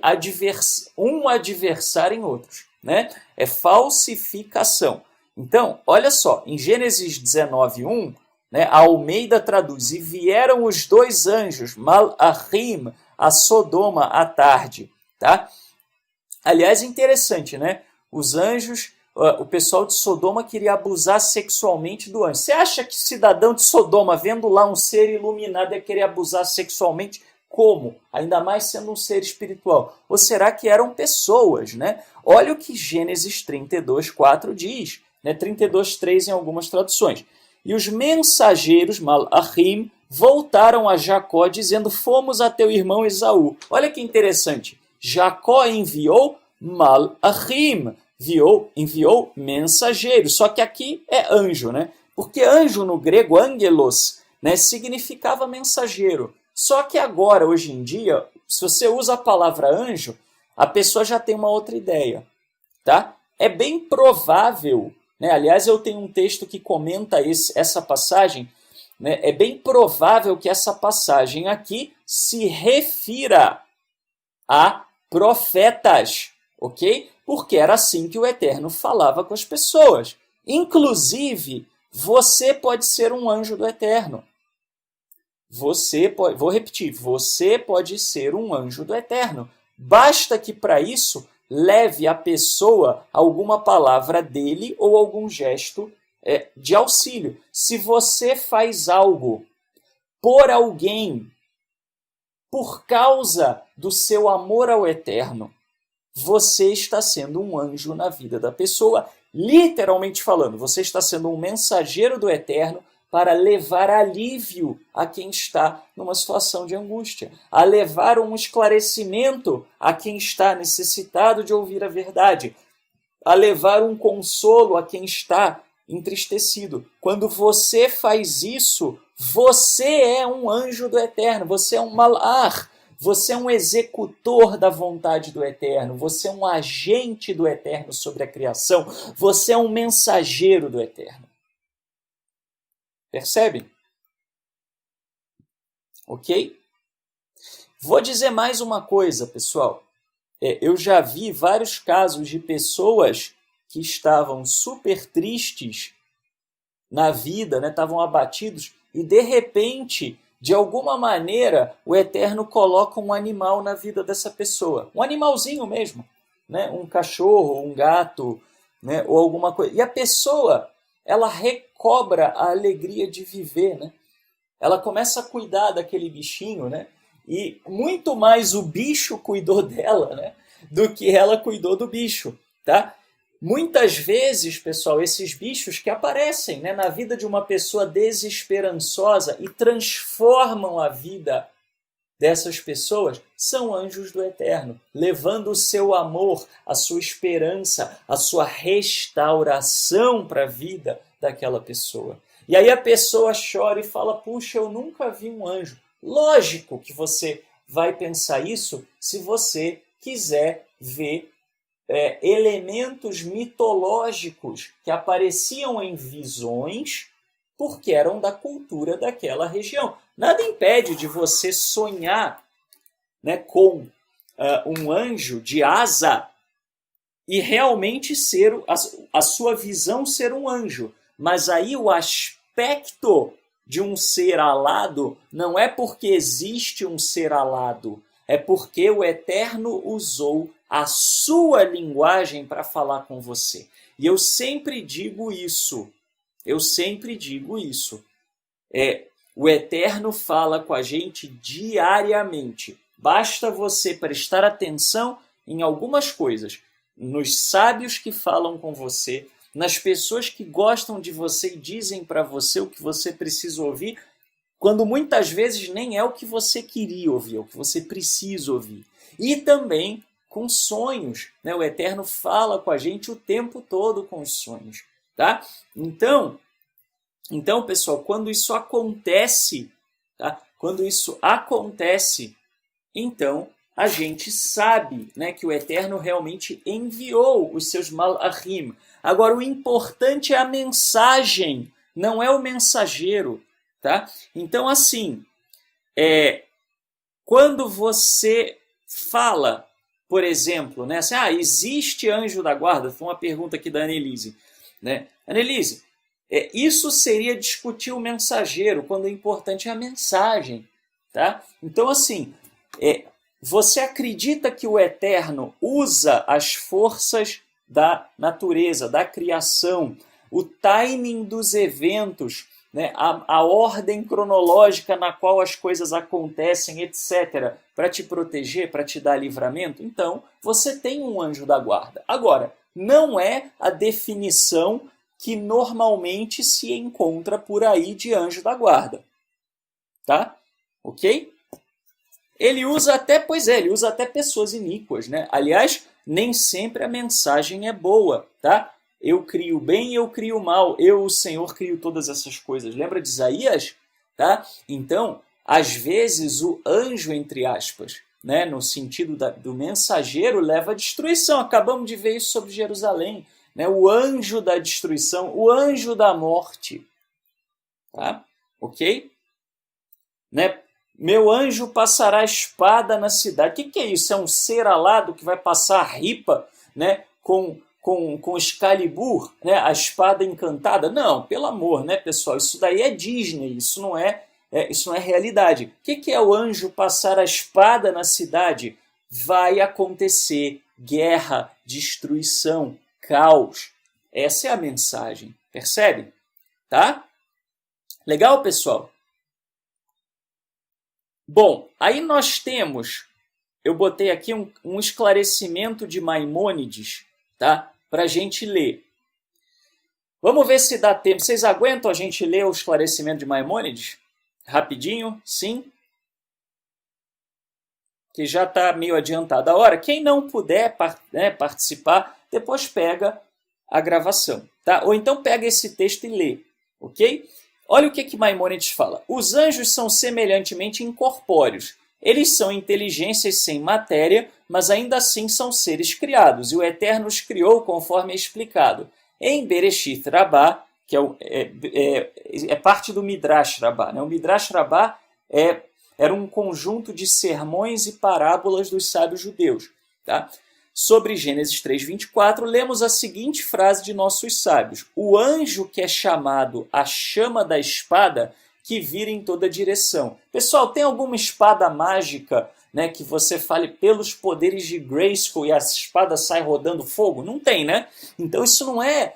um adversário em outros. Né? É falsificação. Então, olha só, em Gênesis 19:1, né, a Almeida traduz, e vieram os dois anjos, Malachim, a Sodoma à tarde. Tá? Aliás, interessante, né? Os anjos, o pessoal de Sodoma queria abusar sexualmente do anjo. Você acha que o cidadão de Sodoma, vendo lá um ser iluminado, ia querer abusar sexualmente? Como? Ainda mais sendo um ser espiritual. Ou será que eram pessoas, né? Olha o que Gênesis 32:4 diz. 32:3 em algumas traduções. E os mensageiros, Malachim, voltaram a Jacó, dizendo, fomos a teu irmão Esaú. Olha que interessante. Jacó enviou Malachim, enviou mensageiros. Só que aqui é anjo, né? Porque anjo no grego, angelos, né, significava mensageiro. Só que agora, hoje em dia, se você usa a palavra anjo, a pessoa já tem uma outra ideia. Tá? É bem provável, né? Aliás, eu tenho um texto que comenta essa passagem, né? É bem provável que essa passagem aqui se refira a profetas, ok? Porque era assim que o Eterno falava com as pessoas. Inclusive, você pode ser um anjo do Eterno. Vou repetir, você pode ser um anjo do Eterno. Basta que para isso leve a pessoa alguma palavra dele ou algum gesto de auxílio. Se você faz algo por alguém, por causa do seu amor ao Eterno, você está sendo um anjo na vida da pessoa. Literalmente falando, você está sendo um mensageiro do Eterno para levar alívio a quem está numa situação de angústia, a levar um esclarecimento a quem está necessitado de ouvir a verdade, a levar um consolo a quem está entristecido. Quando você faz isso, você é um anjo do Eterno, você é um malach, você é um executor da vontade do Eterno, você é um agente do Eterno sobre a criação, você é um mensageiro do Eterno. Percebe? Ok? Vou dizer mais uma coisa, pessoal. Eu já vi vários casos de pessoas que estavam super tristes na vida, né? Estavam abatidos, e de repente, de alguma maneira, o Eterno coloca um animal na vida dessa pessoa. Um animalzinho mesmo, né? Um cachorro, um gato, né? Ou alguma coisa. E a pessoa, ela recobra a alegria de viver, né? Ela começa a cuidar daquele bichinho, né? E muito mais o bicho cuidou dela, né? Do que ela cuidou do bicho, tá? Muitas vezes, pessoal, esses bichos que aparecem, né, na vida de uma pessoa desesperançosa e transformam a vida dessas pessoas, são anjos do Eterno, levando o seu amor, a sua esperança, a sua restauração para a vida daquela pessoa. E aí a pessoa chora e fala, puxa, eu nunca vi um anjo. Lógico que você vai pensar isso se você quiser ver elementos mitológicos que apareciam em visões porque eram da cultura daquela região. Nada impede de você sonhar, né, com um anjo de asa e realmente ser a sua visão ser um anjo. Mas aí o aspecto aspecto de um ser alado não é porque existe um ser alado, é porque o Eterno usou a sua linguagem para falar com você. E eu sempre digo isso. O Eterno fala com a gente diariamente. Basta você prestar atenção em algumas coisas. Nos sábios que falam com você, nas pessoas que gostam de você e dizem para você o que você precisa ouvir, quando muitas vezes nem é o que você queria ouvir, é o que você precisa ouvir. E também com sonhos, né? O Eterno fala com a gente o tempo todo com os sonhos, tá? Então, pessoal, quando isso acontece, tá? Então a gente sabe, né, que o Eterno realmente enviou os seus malachim. Agora, o importante é a mensagem, não é o mensageiro, tá? Então, assim, quando você fala, por exemplo, né, assim, existe anjo da guarda? Foi uma pergunta aqui da Annelise, né? Annelise, isso seria discutir o mensageiro, quando o importante é a mensagem, tá? Então, assim, você acredita que o Eterno usa as forças da natureza, da criação, o timing dos eventos, né, a ordem cronológica na qual as coisas acontecem, etc., para te proteger, para te dar livramento? Então, você tem um anjo da guarda. Agora, não é a definição que normalmente se encontra por aí de anjo da guarda. Tá? Ok? Ele usa até pessoas iníquas, né? Aliás, nem sempre a mensagem é boa, tá? Eu crio bem e eu crio mal. Eu, o Senhor, crio todas essas coisas. Lembra de Isaías? Tá? Então, às vezes, o anjo, entre aspas, né, no sentido do mensageiro, leva à destruição. Acabamos de ver isso sobre Jerusalém. Né? O anjo da destruição, o anjo da morte. Tá? Ok? Né? Meu anjo passará a espada na cidade. O que é isso? É um ser alado que vai passar a ripa, né, com Excalibur, né, a espada encantada? Não, pelo amor, né, pessoal? Isso daí é Disney, isso não é realidade. O que é o anjo passar a espada na cidade? Vai acontecer guerra, destruição, caos. Essa é a mensagem, percebe? Tá? Legal, pessoal? Bom, aí nós temos, eu botei aqui um esclarecimento de Maimônides, tá? Para a gente ler. Vamos ver se dá tempo. Vocês aguentam a gente ler o esclarecimento de Maimônides? Rapidinho, sim? Que já está meio adiantada a hora. Quem não puder participar, depois pega a gravação, tá? Ou então pega esse texto e lê, ok? Olha o que Maimônides fala. Os anjos são semelhantemente incorpóreos. Eles são inteligências sem matéria, mas ainda assim são seres criados, e o Eterno os criou conforme é explicado. Em Bereshit Rabbah, que é parte do Midrash Rabbah, né? O Midrash Rabbah era um conjunto de sermões e parábolas dos sábios judeus. Tá? Sobre Gênesis 3:24, lemos a seguinte frase de nossos sábios. O anjo que é chamado a chama da espada, que vira em toda direção. Pessoal, tem alguma espada mágica, né, que você fale pelos poderes de Grayskull e a espada sai rodando fogo? Não tem, né? Então isso não é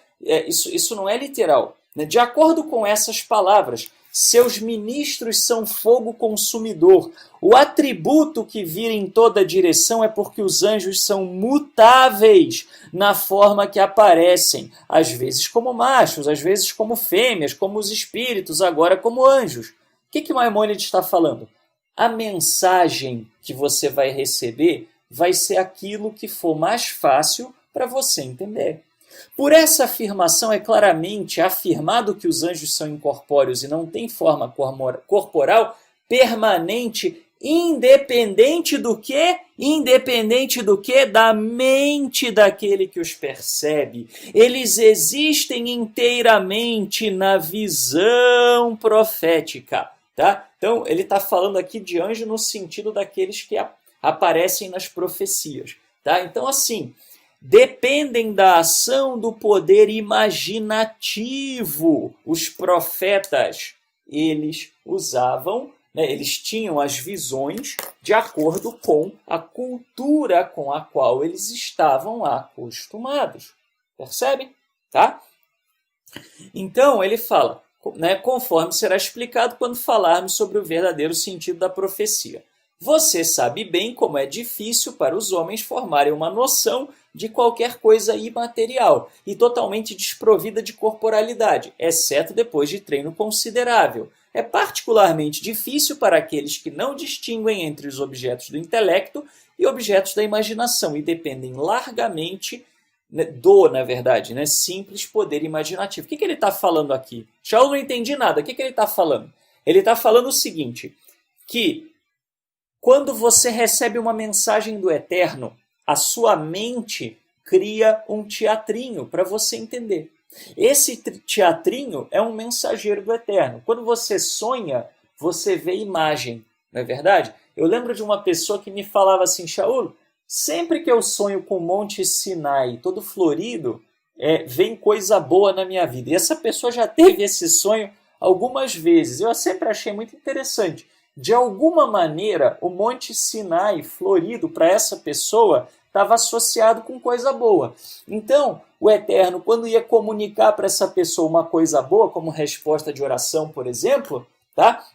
literal. Né? De acordo com essas palavras, seus ministros são fogo consumidor. O atributo que vira em toda direção é porque os anjos são mutáveis na forma que aparecem, às vezes como machos, às vezes como fêmeas, como os espíritos, agora como anjos. O que Maimônides está falando? A mensagem que você vai receber vai ser aquilo que for mais fácil para você entender. Por essa afirmação é claramente afirmado que os anjos são incorpóreos e não têm forma corporal permanente, independente do quê? Independente do quê? Da mente daquele que os percebe. Eles existem inteiramente na visão profética. Tá? Então, ele está falando aqui de anjo no sentido daqueles que aparecem nas profecias. Tá? Então, assim, dependem da ação do poder imaginativo. Os profetas, eles usavam, né, eles tinham as visões de acordo com a cultura com a qual eles estavam acostumados. Percebem? Tá? Então, ele fala, né, conforme será explicado quando falarmos sobre o verdadeiro sentido da profecia. Você sabe bem como é difícil para os homens formarem uma noção de qualquer coisa imaterial e totalmente desprovida de corporalidade, exceto depois de treino considerável. É particularmente difícil para aqueles que não distinguem entre os objetos do intelecto e objetos da imaginação e dependem largamente na verdade, né, simples poder imaginativo. O que ele está falando aqui? Shaul, não entendi nada. O que ele está falando? Ele está falando o seguinte, que quando você recebe uma mensagem do Eterno, a sua mente cria um teatrinho para você entender. Esse teatrinho é um mensageiro do Eterno. Quando você sonha, você vê imagem, não é verdade? Eu lembro de uma pessoa que me falava assim, Shaul, sempre que eu sonho com o Monte Sinai todo florido, vem coisa boa na minha vida. E essa pessoa já teve esse sonho algumas vezes. Eu sempre achei muito interessante. De alguma maneira, o Monte Sinai florido para essa pessoa estava associado com coisa boa. Então, o Eterno, quando ia comunicar para essa pessoa uma coisa boa, como resposta de oração, por exemplo, tá?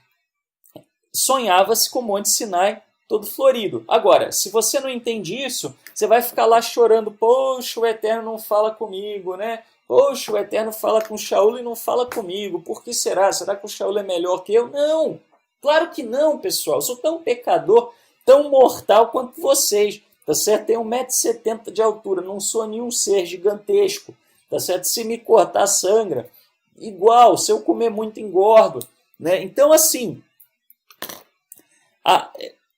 Sonhava-se com o Monte Sinai todo florido. Agora, se você não entende isso, você vai ficar lá chorando, poxa, o Eterno não fala comigo, né? Poxa, o Eterno fala com o Shaul e não fala comigo. Por que será? Será que o Shaul é melhor que eu? Não! Claro que não, pessoal. Eu sou tão pecador, tão mortal quanto vocês. Tá certo? Tenho 1,70 m de altura, não sou nenhum ser gigantesco. Tá certo? Se me cortar, sangra. Igual, se eu comer muito, engordo. Né? Então, assim,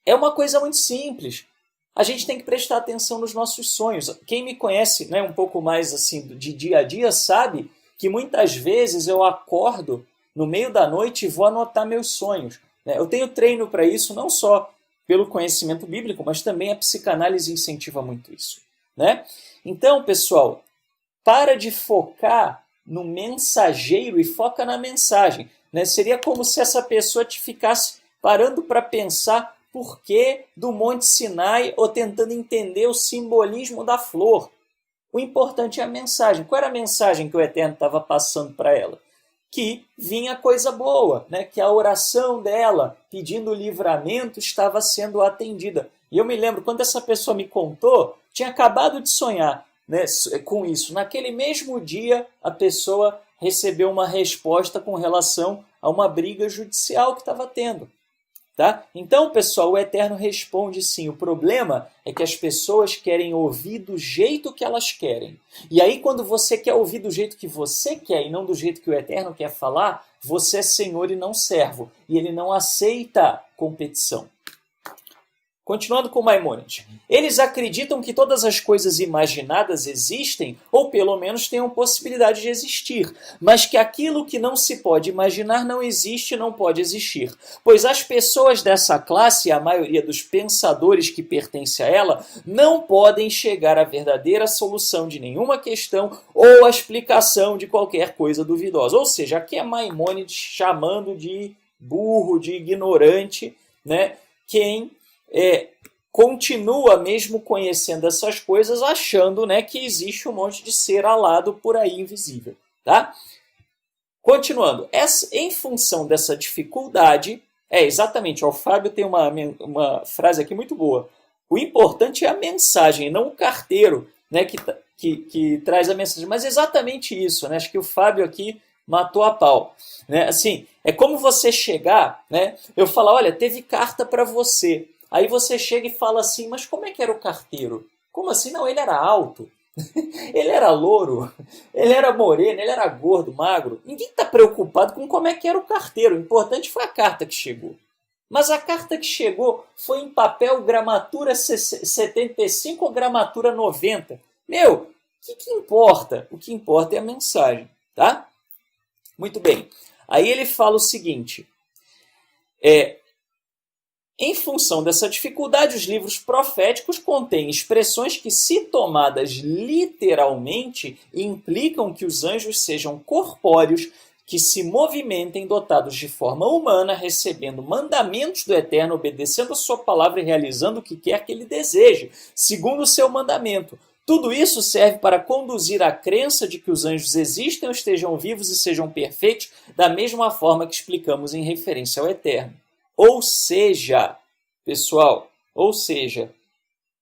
é uma coisa muito simples. A gente tem que prestar atenção nos nossos sonhos. Quem me conhece, né, um pouco mais assim de dia a dia sabe que muitas vezes eu acordo no meio da noite e vou anotar meus sonhos. Eu tenho treino para isso, não só pelo conhecimento bíblico, mas também a psicanálise incentiva muito isso. Né? Então, pessoal, para de focar no mensageiro e foca na mensagem. Né? Seria como se essa pessoa te ficasse parando para pensar por que do Monte Sinai ou tentando entender o simbolismo da flor. O importante é a mensagem. Qual era a mensagem que o Eterno estava passando para ela? Que vinha coisa boa, né? Que a oração dela pedindo livramento estava sendo atendida. E eu me lembro, quando essa pessoa me contou, tinha acabado de sonhar, né, com isso. Naquele mesmo dia, a pessoa recebeu uma resposta com relação a uma briga judicial que estava tendo. Tá? Então, pessoal, o Eterno responde sim. O problema é que as pessoas querem ouvir do jeito que elas querem. E aí, quando você quer ouvir do jeito que você quer e não do jeito que o Eterno quer falar, você é senhor e não servo. E ele não aceita competição. Continuando com Maimônides. Eles acreditam que todas as coisas imaginadas existem, ou pelo menos tenham possibilidade de existir, mas que aquilo que não se pode imaginar não existe e não pode existir. Pois as pessoas dessa classe, a maioria dos pensadores que pertencem a ela, não podem chegar à verdadeira solução de nenhuma questão ou à explicação de qualquer coisa duvidosa. Ou seja, aqui é Maimônides chamando de burro, de ignorante, né, quem continua mesmo conhecendo essas coisas, achando, né, que existe um monte de ser alado por aí invisível. Tá? Continuando, em função dessa dificuldade, exatamente, o Fábio tem uma frase aqui muito boa. O importante é a mensagem, não o carteiro, né, que traz a mensagem. Mas exatamente isso, né? Acho que o Fábio aqui matou a pau. Né? Assim, é como você chegar, né, eu falar, olha, teve carta para você. Aí você chega e fala assim, mas como é que era o carteiro? Como assim? Não, ele era alto, ele era louro, ele era moreno, ele era gordo, magro. Ninguém está preocupado com como é que era o carteiro. O importante foi a carta que chegou. Mas a carta que chegou foi em papel gramatura 75 ou gramatura 90. Meu, o que importa? O que importa é a mensagem, tá? Muito bem. Aí ele fala o seguinte, Em função dessa dificuldade, os livros proféticos contêm expressões que, se tomadas literalmente, implicam que os anjos sejam corpóreos, que se movimentem dotados de forma humana, recebendo mandamentos do Eterno, obedecendo a sua palavra e realizando o que quer que ele deseje, segundo o seu mandamento. Tudo isso serve para conduzir a crença de que os anjos existem, estejam vivos e sejam perfeitos, da mesma forma que explicamos em referência ao Eterno. Ou seja, pessoal,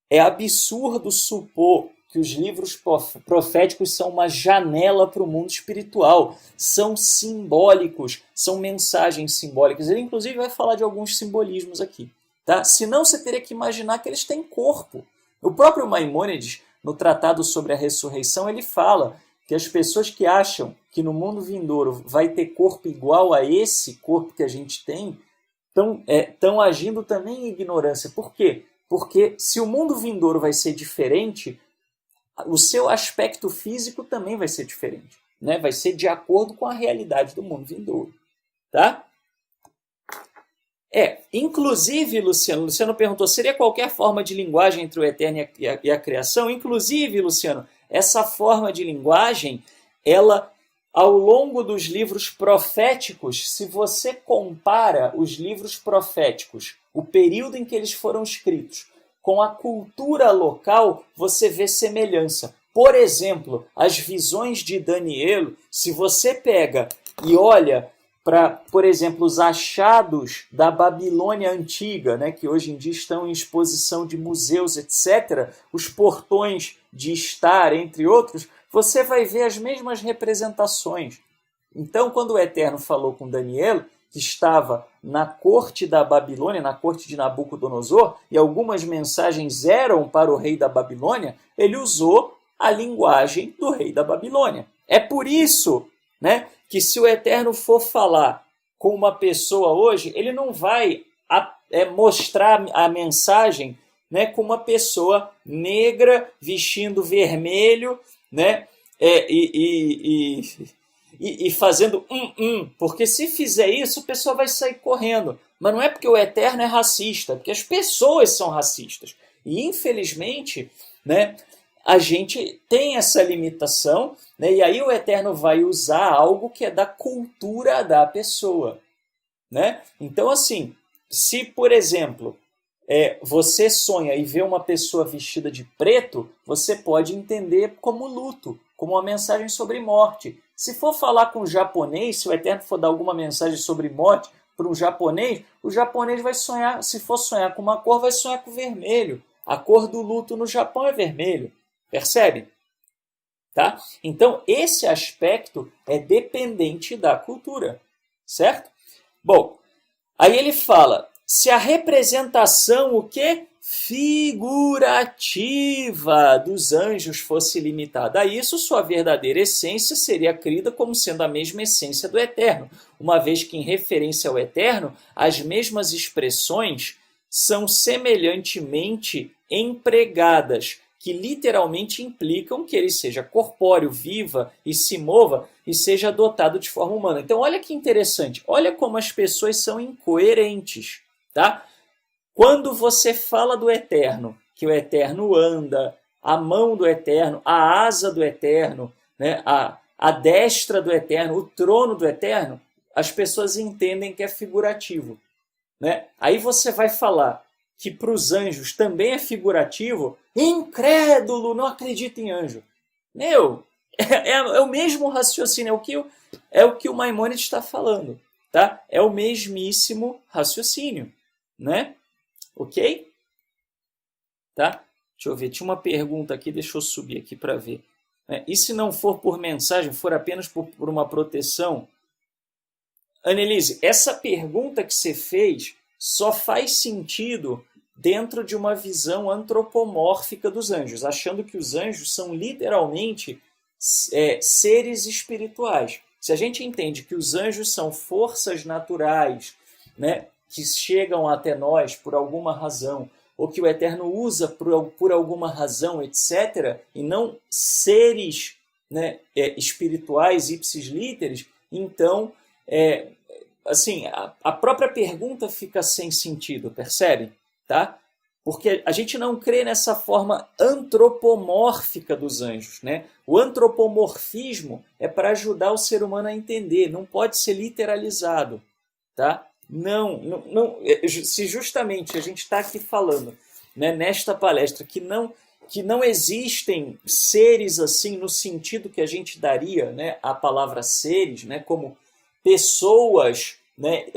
é absurdo supor que os livros proféticos são uma janela para o mundo espiritual. São simbólicos, são mensagens simbólicas. Ele, inclusive, vai falar de alguns simbolismos aqui. Tá? Senão, você teria que imaginar que eles têm corpo. O próprio Maimônides, no Tratado sobre a Ressurreição, ele fala que as pessoas que acham que no mundo vindouro vai ter corpo igual a esse corpo que a gente tem, estão agindo também em ignorância. Por quê? Porque se o mundo vindouro vai ser diferente, o seu aspecto físico também vai ser diferente, né? Vai ser de acordo com a realidade do mundo vindouro. Tá? Inclusive, Luciano perguntou, seria qualquer forma de linguagem entre o Eterno e a criação? Inclusive, Luciano, essa forma de linguagem, ela, ao longo dos livros proféticos, se você compara os livros proféticos, o período em que eles foram escritos, com a cultura local, você vê semelhança. Por exemplo, as visões de Daniel, se você pega e olha para, por exemplo, os achados da Babilônia antiga, né, que hoje em dia estão em exposição de museus, etc., os portões de estar, entre outros, você vai ver as mesmas representações. Então, quando o Eterno falou com Daniel, que estava na corte da Babilônia, na corte de Nabucodonosor, e algumas mensagens eram para o rei da Babilônia, ele usou a linguagem do rei da Babilônia. É por isso, né, que se o Eterno for falar com uma pessoa hoje, ele não vai mostrar a mensagem, né, com uma pessoa negra vestindo vermelho, né, e fazendo porque se fizer isso, o pessoal vai sair correndo. Mas não é porque o Eterno é racista, porque as pessoas são racistas. E, infelizmente, né, a gente tem essa limitação, né, e aí o Eterno vai usar algo que é da cultura da pessoa. Né? Então, assim, se, por exemplo, você sonha e vê uma pessoa vestida de preto, você pode entender como luto, como uma mensagem sobre morte. Se for falar com um japonês, se o Eterno for dar alguma mensagem sobre morte para um japonês, o japonês vai sonhar, se for sonhar com uma cor, vai sonhar com vermelho. A cor do luto no Japão é vermelho. Percebe? Tá? Então, esse aspecto é dependente da cultura. Certo? Bom, aí ele fala, se a representação, o quê? Figurativa dos anjos fosse limitada a isso, sua verdadeira essência seria crida como sendo a mesma essência do Eterno, uma vez que, em referência ao Eterno, as mesmas expressões são semelhantemente empregadas, que literalmente implicam que ele seja corpóreo, viva e se mova e seja dotado de forma humana. Então, olha que interessante, olha como as pessoas são incoerentes, tá? Quando você fala do Eterno, que o Eterno anda, a mão do Eterno, a asa do Eterno, né, a destra do Eterno, o trono do Eterno, as pessoas entendem que é figurativo. Né? Aí você vai falar que para os anjos também é figurativo, incrédulo, não acredita em anjo. Meu, é o mesmo raciocínio, é o que o Maimônides está falando. Tá? É o mesmíssimo raciocínio. Né? Ok? Tá? Deixa eu ver, tinha uma pergunta aqui, deixa eu subir aqui para ver. E se não for por mensagem, for apenas por uma proteção? Annelise, essa pergunta que você fez só faz sentido dentro de uma visão antropomórfica dos anjos, achando que os anjos são literalmente seres espirituais. Se a gente entende que os anjos são forças naturais, né, que chegam até nós por alguma razão, ou que o Eterno usa por alguma razão, etc., e não seres, né, espirituais, ipsis literis, então assim, a própria pergunta fica sem sentido, percebe? Tá? Porque a gente não crê nessa forma antropomórfica dos anjos, né? O antropomorfismo é para ajudar o ser humano a entender, não pode ser literalizado, tá? Não, se justamente a gente está aqui falando, né, nesta palestra que não existem seres assim no sentido que a gente daria, né, a palavra seres, né, como pessoas, né,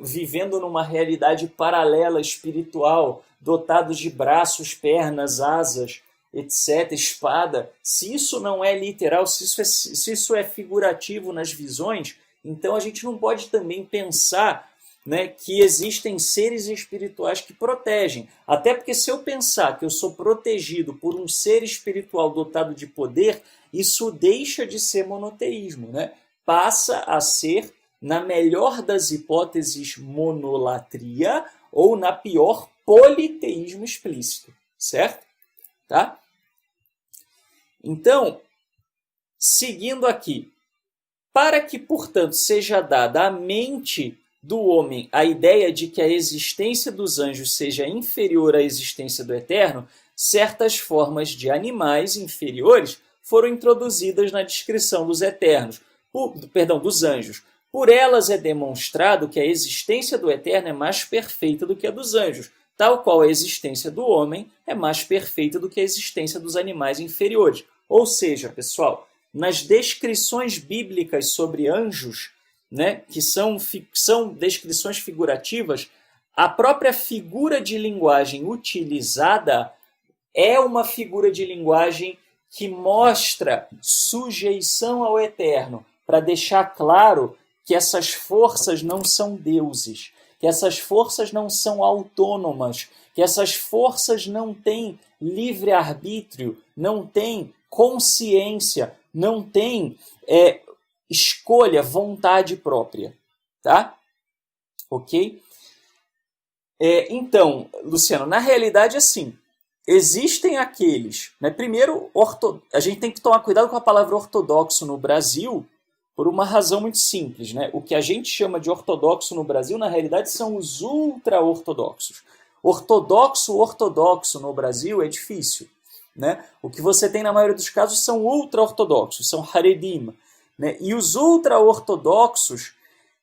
vivendo numa realidade paralela espiritual, dotados de braços, pernas, asas, etc., espada. Se isso não é literal, se isso é figurativo nas visões, então a gente não pode também pensar, né, que existem seres espirituais que protegem. Até porque se eu pensar que eu sou protegido por um ser espiritual dotado de poder, isso deixa de ser monoteísmo, né? Passa a ser, na melhor das hipóteses, monolatria, ou na pior, politeísmo explícito, certo? Tá? Então, seguindo aqui, para que, portanto, seja dada à mente do homem a ideia de que a existência dos anjos seja inferior à existência do eterno, certas formas de animais inferiores foram introduzidas na descrição dos eternos, dos anjos. Por elas é demonstrado que a existência do eterno é mais perfeita do que a dos anjos, tal qual a existência do homem é mais perfeita do que a existência dos animais inferiores. Ou seja, pessoal, nas descrições bíblicas sobre anjos, né, que são descrições figurativas, a própria figura de linguagem utilizada é uma figura de linguagem que mostra sujeição ao eterno, para deixar claro que essas forças não são deuses, que essas forças não são autônomas, que essas forças não têm livre-arbítrio, não têm consciência, não têm escolha, vontade própria. Tá? Ok? Então, Luciano, na realidade, assim, existem aqueles... Né, primeiro, a gente tem que tomar cuidado com a palavra ortodoxo no Brasil, por uma razão muito simples, né? O que a gente chama de ortodoxo no Brasil, na realidade, são os ultra-ortodoxos. Ortodoxo no Brasil é difícil, né? O que você tem na maioria dos casos são ultra-ortodoxos, são Haredim, né? E os ultra-ortodoxos,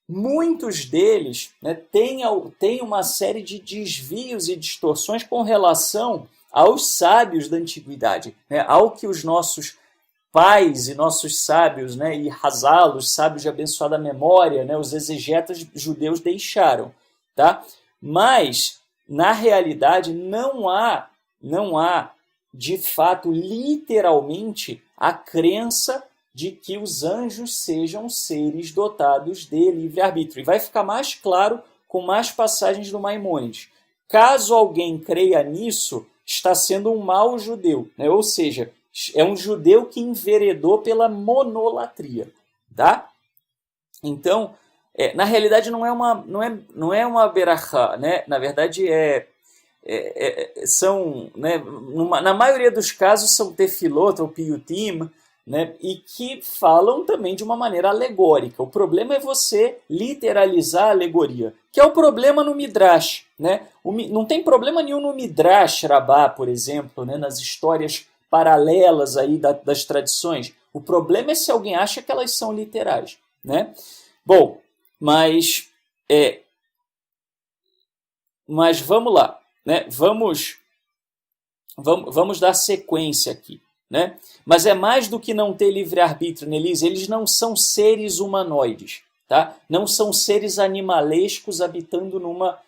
muitos deles, né, têm uma série de desvios e distorções com relação aos sábios da antiguidade, né? Ao que os nossos pais e nossos sábios, né, e Hazal, os sábios de abençoada memória, né, os exegetas judeus deixaram, tá? Mas, na realidade, não há, de fato, literalmente, a crença de que os anjos sejam seres dotados de livre-arbítrio. E vai ficar mais claro com mais passagens do Maimônides. Caso alguém creia nisso, está sendo um mau judeu, né? Ou seja, é um judeu que enveredou pela monolatria, tá? Então, na realidade não é uma berachá, né? Na verdade são, né, na maioria dos casos são tefilot ou piyutim, né? E que falam também de uma maneira alegórica. O problema é você literalizar a alegoria, que é o problema no Midrash, né? Não tem problema nenhum no Midrash Rabbah, por exemplo, né? Nas histórias paralelas aí das tradições. O problema é se alguém acha que elas são literais, né? Bom, mas vamos lá, né? Vamos dar sequência aqui, né? Mas é mais do que não ter livre-arbítrio neles, eles não são seres humanoides, tá? Não são seres animalescos habitando numa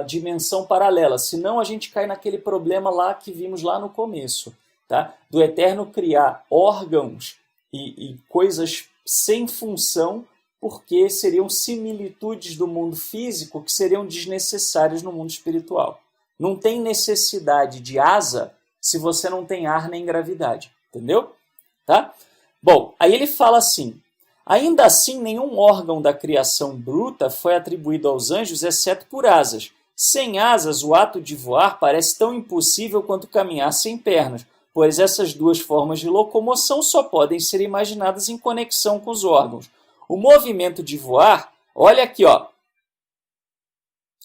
dimensão paralela, senão a gente cai naquele problema lá que vimos lá no começo, tá? Do Eterno criar órgãos e coisas sem função, porque seriam similitudes do mundo físico que seriam desnecessárias no mundo espiritual. Não tem necessidade de asa se você não tem ar nem gravidade, entendeu? Tá? Bom, aí ele fala assim: ainda assim, nenhum órgão da criação bruta foi atribuído aos anjos, exceto por asas. Sem asas, o ato de voar parece tão impossível quanto caminhar sem pernas, pois essas duas formas de locomoção só podem ser imaginadas em conexão com os órgãos. O movimento de voar, olha aqui, ó.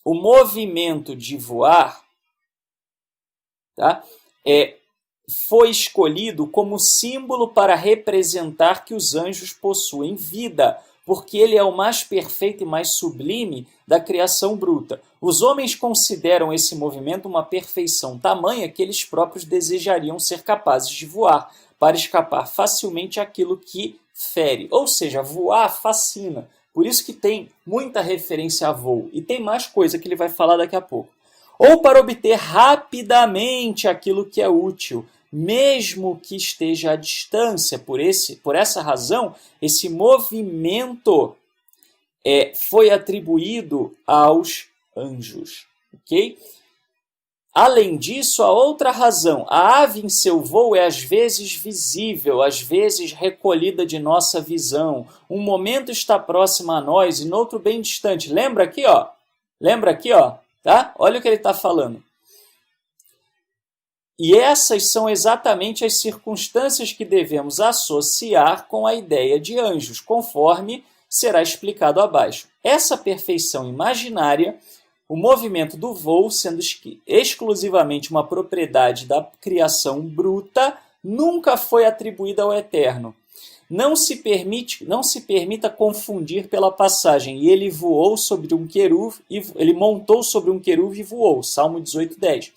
O movimento de voar, tá? Foi escolhido como símbolo para representar que os anjos possuem vida, porque ele é o mais perfeito e mais sublime da criação bruta. Os homens consideram esse movimento uma perfeição tamanha que eles próprios desejariam ser capazes de voar, para escapar facilmente àquilo que fere. Ou seja, voar fascina. Por isso que tem muita referência a voo. E tem mais coisa que ele vai falar daqui a pouco. Ou para obter rapidamente aquilo que é útil, mesmo que esteja à distância. Por essa razão, esse movimento foi atribuído aos anjos. Ok? Além disso, a outra razão, a ave em seu voo é às vezes visível, às vezes recolhida de nossa visão. Um momento está próximo a nós e noutro bem distante. Lembra aqui, ó? Lembra aqui, ó? Tá? Olha o que ele está falando. E essas são exatamente as circunstâncias que devemos associar com a ideia de anjos, conforme será explicado abaixo. Essa perfeição imaginária, o movimento do voo sendo exclusivamente uma propriedade da criação bruta, nunca foi atribuída ao Eterno. Não se permita confundir pela passagem. E ele voou sobre um querube, ele montou sobre um querube e voou. Salmo 18:10.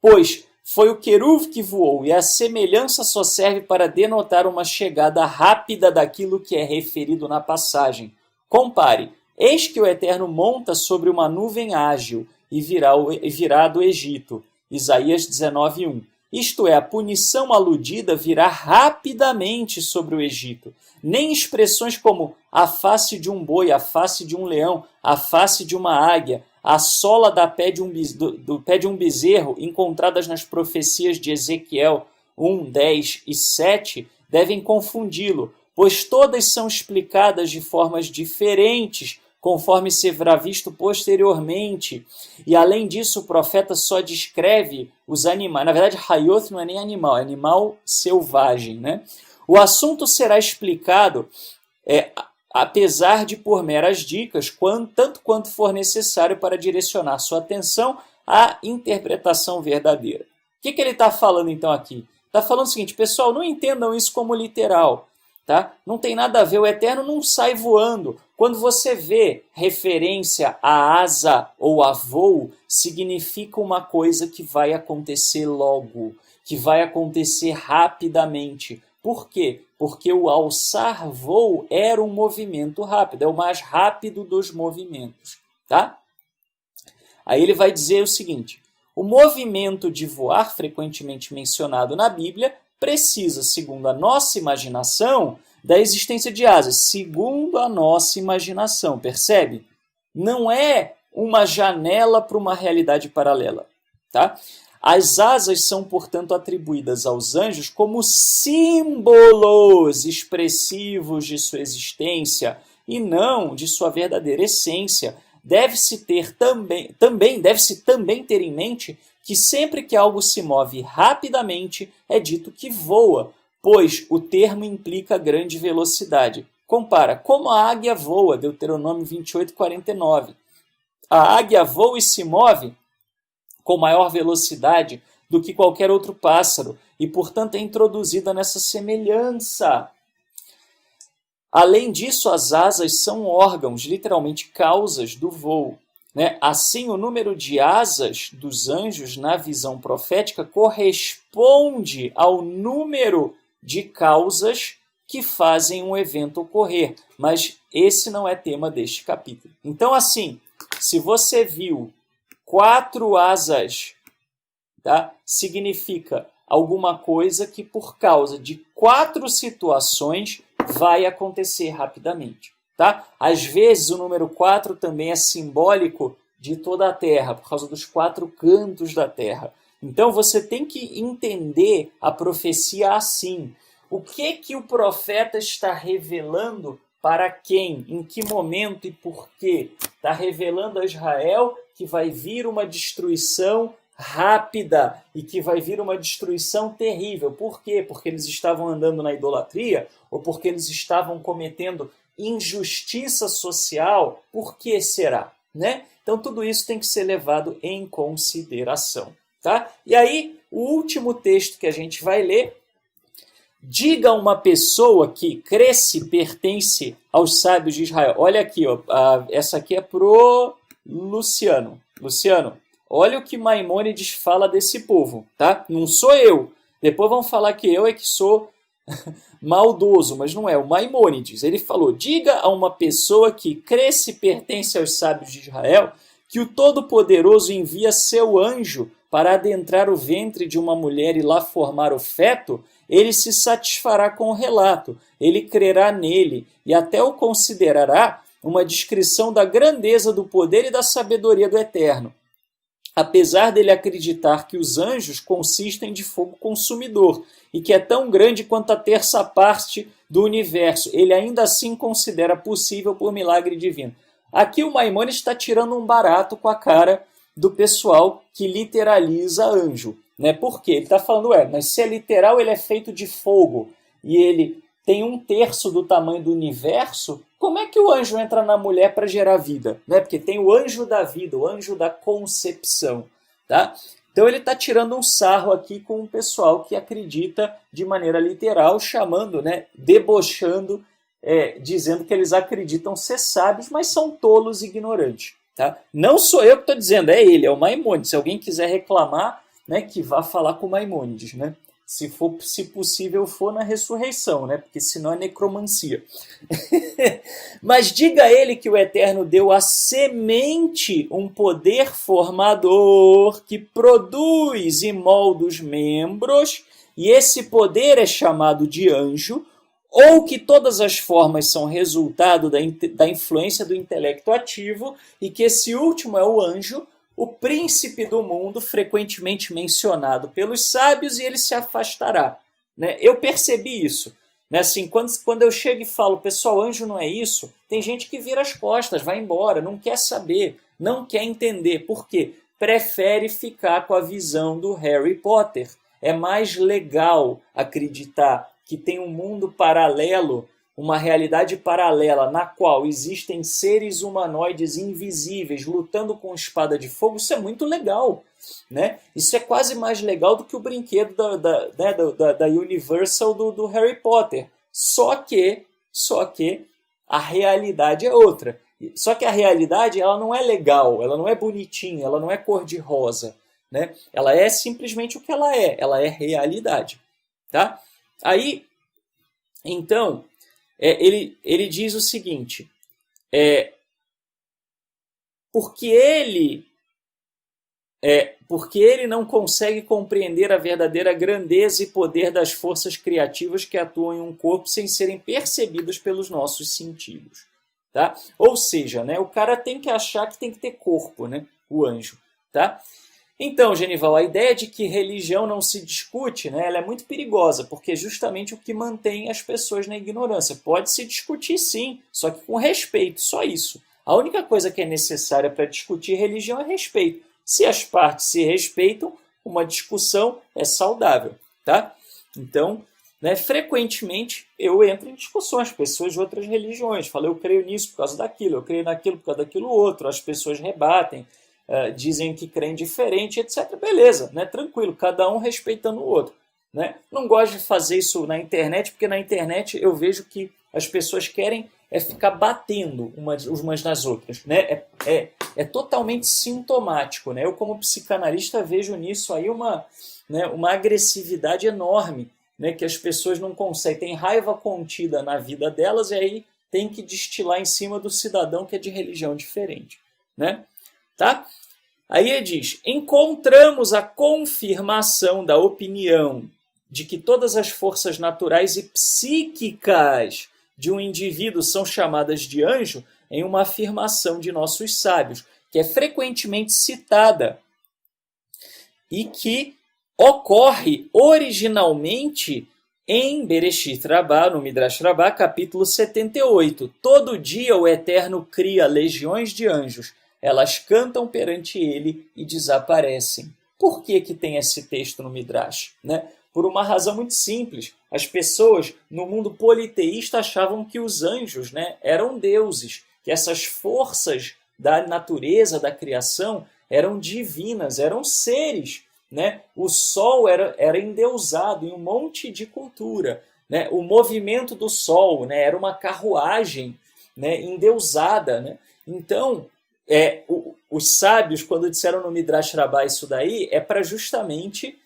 Pois foi o querube que voou, e a semelhança só serve para denotar uma chegada rápida daquilo que é referido na passagem. Compare. Eis que o Eterno monta sobre uma nuvem ágil e virá do Egito. Isaías 19:1. Isto é, a punição aludida virá rapidamente sobre o Egito. Nem expressões como a face de um boi, a face de um leão, a face de uma águia, a sola do pé de um bezerro, encontradas nas profecias de Ezequiel 1, 10 e 7, devem confundi-lo, pois todas são explicadas de formas diferentes, conforme será visto posteriormente. E além disso, o profeta só descreve os animais. Na verdade, Hayoth não é nem animal, é animal selvagem, né? O assunto será explicado, apesar de por meras dicas, tanto quanto for necessário para direcionar sua atenção à interpretação verdadeira. O que ele está falando então aqui? Está falando o seguinte, pessoal, não entendam isso como literal. Tá? Não tem nada a ver, o Eterno não sai voando. Quando você vê referência a asa ou a voo, significa uma coisa que vai acontecer logo, que vai acontecer rapidamente. Por quê? Porque o alçar voo era um movimento rápido, é o mais rápido dos movimentos. Tá? Aí ele vai dizer o seguinte, o movimento de voar, frequentemente mencionado na Bíblia, precisa, segundo a nossa imaginação, da existência de asas. Segundo a nossa imaginação, percebe? Não é uma janela para uma realidade paralela. Tá? As asas são, portanto, atribuídas aos anjos como símbolos expressivos de sua existência e não de sua verdadeira essência. Deve-se também ter em mente que sempre que algo se move rapidamente, é dito que voa, pois o termo implica grande velocidade. Compara, como a águia voa, Deuteronômio 28:49. A águia voa e se move com maior velocidade do que qualquer outro pássaro, e, portanto, é introduzida nessa semelhança. Além disso, as asas são órgãos, literalmente causas do voo. Assim, o número de asas dos anjos na visão profética corresponde ao número de causas que fazem um evento ocorrer, mas esse não é tema deste capítulo. Então, assim, se você viu 4 asas, tá? Significa alguma coisa que por causa de 4 situações vai acontecer rapidamente. Tá? Às vezes o número 4 também é simbólico de toda a Terra, por causa dos 4 cantos da Terra. Então você tem que entender a profecia assim. O que o profeta está revelando para quem, em que momento e por quê? Está revelando a Israel que vai vir uma destruição rápida e que vai vir uma destruição terrível. Por quê? Porque eles estavam andando na idolatria ou porque eles estavam cometendo injustiça social, por que será? Né? Então tudo isso tem que ser levado em consideração. Tá? E aí, o último texto que a gente vai ler: diga a uma pessoa que cresce pertence aos sábios de Israel. Olha aqui, ó, essa aqui é pro Luciano. Luciano, olha o que Maimônides fala desse povo, tá? Não sou eu. Depois vão falar que eu é que sou maldoso, mas não é. O Maimônides, ele falou: diga a uma pessoa que cresce pertence aos sábios de Israel que o Todo-Poderoso envia seu anjo para adentrar o ventre de uma mulher e lá formar o feto, ele se satisfará com o relato, ele crerá nele e até o considerará uma descrição da grandeza do poder e da sabedoria do Eterno. Apesar dele acreditar que os anjos consistem de fogo consumidor e que é tão grande quanto a terça parte do universo, ele ainda assim considera possível por milagre divino. Aqui o Maimônides está tirando um barato com a cara do pessoal que literaliza anjo. Né? Por quê? Ele está falando, mas se é literal, ele é feito de fogo e ele tem 1/3 do tamanho do universo, como é que o anjo entra na mulher para gerar vida? Né? Porque tem o anjo da vida, o anjo da concepção. Tá? Então ele está tirando um sarro aqui com o pessoal que acredita de maneira literal, chamando, né, debochando, dizendo que eles acreditam ser sábios, mas são tolos e ignorantes. Tá? Não sou eu que estou dizendo, é ele, é o Maimônides. Se alguém quiser reclamar, né, que vá falar com o Maimônides, né? Se possível for na ressurreição, né? Porque senão é necromancia. Mas diga a ele que o Eterno deu à semente um poder formador que produz e molda os membros, e esse poder é chamado de anjo, ou que todas as formas são resultado da influência do intelecto ativo, e que esse último é o anjo, o príncipe do mundo, frequentemente mencionado pelos sábios, e ele se afastará. Né? Eu percebi isso. Né? Assim, quando eu chego e falo, pessoal, anjo não é isso, tem gente que vira as costas, vai embora, não quer saber, não quer entender. Por quê? Prefere ficar com a visão do Harry Potter. É mais legal acreditar que tem um mundo paralelo, uma realidade paralela na qual existem seres humanoides invisíveis lutando com espada de fogo. Isso é muito legal, né? Isso é quase mais legal do que o brinquedo da Universal do Harry Potter. Só que a realidade é outra. Só que a realidade ela não é legal, ela não é bonitinha, ela não é cor-de-rosa, né? Ela é simplesmente o que ela é realidade. Tá? Aí, então, ele diz o seguinte, porque ele não consegue compreender a verdadeira grandeza e poder das forças criativas que atuam em um corpo sem serem percebidas pelos nossos sentidos. Tá? Ou seja, né, o cara tem que achar que tem que ter corpo, né, o anjo. Tá? Então, Genival, a ideia de que religião não se discute, né, ela é muito perigosa, porque é justamente o que mantém as pessoas na ignorância. Pode se discutir sim, só que com respeito, só isso. A única coisa que é necessária para discutir religião é respeito. Se as partes se respeitam, uma discussão é saudável. Tá? Então, né, frequentemente eu entro em discussões com pessoas de outras religiões. Falo, eu creio nisso por causa daquilo, eu creio naquilo por causa daquilo outro. As pessoas rebatem. Dizem que creem diferente, etc. Beleza, né? Tranquilo, cada um respeitando o outro. Né? Não gosto de fazer isso na internet, porque na internet eu vejo que as pessoas querem ficar batendo umas nas outras. Né? É totalmente sintomático. Né? Eu, como psicanalista, vejo nisso aí uma agressividade enorme, né? Que as pessoas não conseguem, tem raiva contida na vida delas e aí tem que destilar em cima do cidadão que é de religião diferente. Né? Tá? Aí ele diz, encontramos a confirmação da opinião de que todas as forças naturais e psíquicas de um indivíduo são chamadas de anjo em uma afirmação de nossos sábios, que é frequentemente citada e que ocorre originalmente em Bereshit Rabbah, no Midrash Rabbah, capítulo 78. Todo dia o Eterno cria legiões de anjos. Elas cantam perante ele e desaparecem. Por que tem esse texto no Midrash? Né? Por uma razão muito simples. As pessoas no mundo politeísta achavam que os anjos, né, eram deuses, que essas forças da natureza, da criação, eram divinas, eram seres. Né? O sol era endeusado em um monte de cultura. Né? O movimento do sol, né, era uma carruagem, né, endeusada. Né? Então, os sábios, quando disseram no Midrash Rabbah isso daí, é para justamente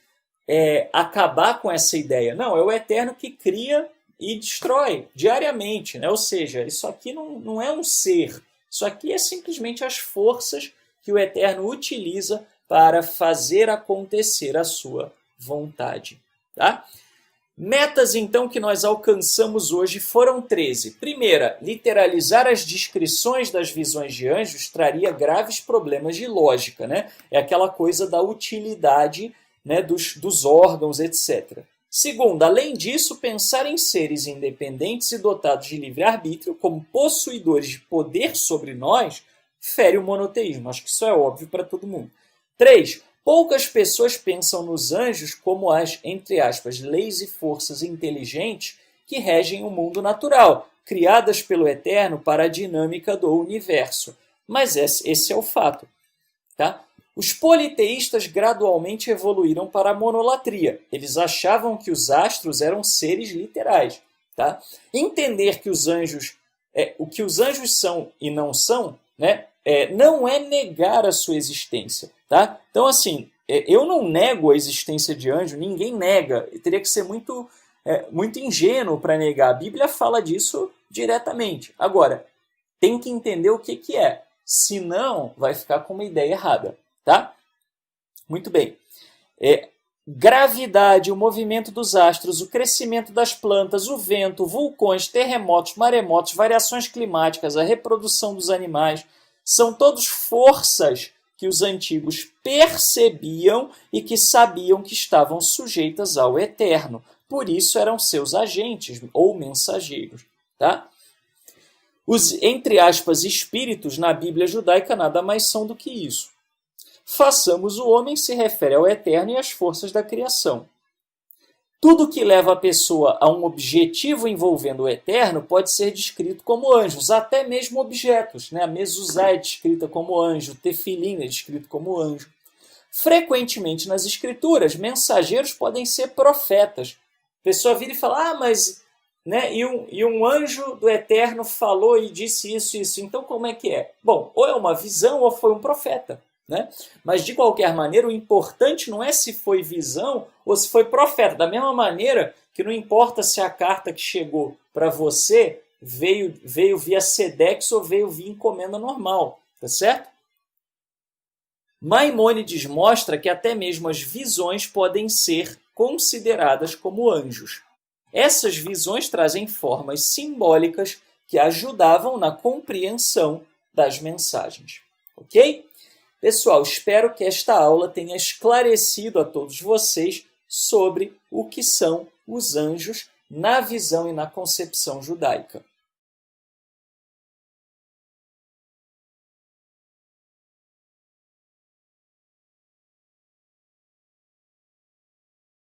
acabar com essa ideia. Não, é o Eterno que cria e destrói diariamente. Né? Ou seja, isso aqui não é um ser. Isso aqui é simplesmente as forças que o Eterno utiliza para fazer acontecer a sua vontade. Tá? Metas, então, que nós alcançamos hoje foram 13. Primeira, literalizar as descrições das visões de anjos traria graves problemas de lógica. Né? É aquela coisa da utilidade, né, dos órgãos, etc. Segunda, além disso, pensar em seres independentes e dotados de livre-arbítrio como possuidores de poder sobre nós fere o monoteísmo. Acho que isso é óbvio para todo mundo. 3. Poucas pessoas pensam nos anjos como as, entre aspas, leis e forças inteligentes que regem o mundo natural, criadas pelo Eterno para a dinâmica do universo. Mas esse é o fato. Tá? Os politeístas gradualmente evoluíram para a monolatria. Eles achavam que os astros eram seres literais. Tá? Entender que os anjos, o que os anjos são e não são, né, não é negar a sua existência. Tá? Então, assim, eu não nego a existência de anjo, ninguém nega. Eu teria que ser muito ingênuo para negar. A Bíblia fala disso diretamente. Agora, tem que entender o que é. Senão, vai ficar com uma ideia errada. Tá? Muito bem. Gravidade, o movimento dos astros, o crescimento das plantas, o vento, vulcões, terremotos, maremotos, variações climáticas, a reprodução dos animais, são todos forças que os antigos percebiam e que sabiam que estavam sujeitas ao Eterno. Por isso eram seus agentes ou mensageiros. Tá? Os, entre aspas, espíritos na Bíblia judaica nada mais são do que isso. Façamos o homem se refere ao Eterno e às forças da criação. Tudo que leva a pessoa a um objetivo envolvendo o Eterno pode ser descrito como anjos, até mesmo objetos. Né? A mezuzá é descrita como anjo, o tefilim é descrito como anjo. Frequentemente nas escrituras, mensageiros podem ser profetas. A pessoa vira e fala, mas... Né? E um anjo do Eterno falou e disse isso e isso. Então como é que é? Bom, ou é uma visão ou foi um profeta. Né? Mas, de qualquer maneira, o importante não é se foi visão ou se foi profeta. Da mesma maneira que não importa se a carta que chegou para você veio via Sedex ou veio via encomenda normal. Tá certo? Maimônides mostra que até mesmo as visões podem ser consideradas como anjos. Essas visões trazem formas simbólicas que ajudavam na compreensão das mensagens. Ok? Pessoal, espero que esta aula tenha esclarecido a todos vocês sobre o que são os anjos na visão e na concepção judaica.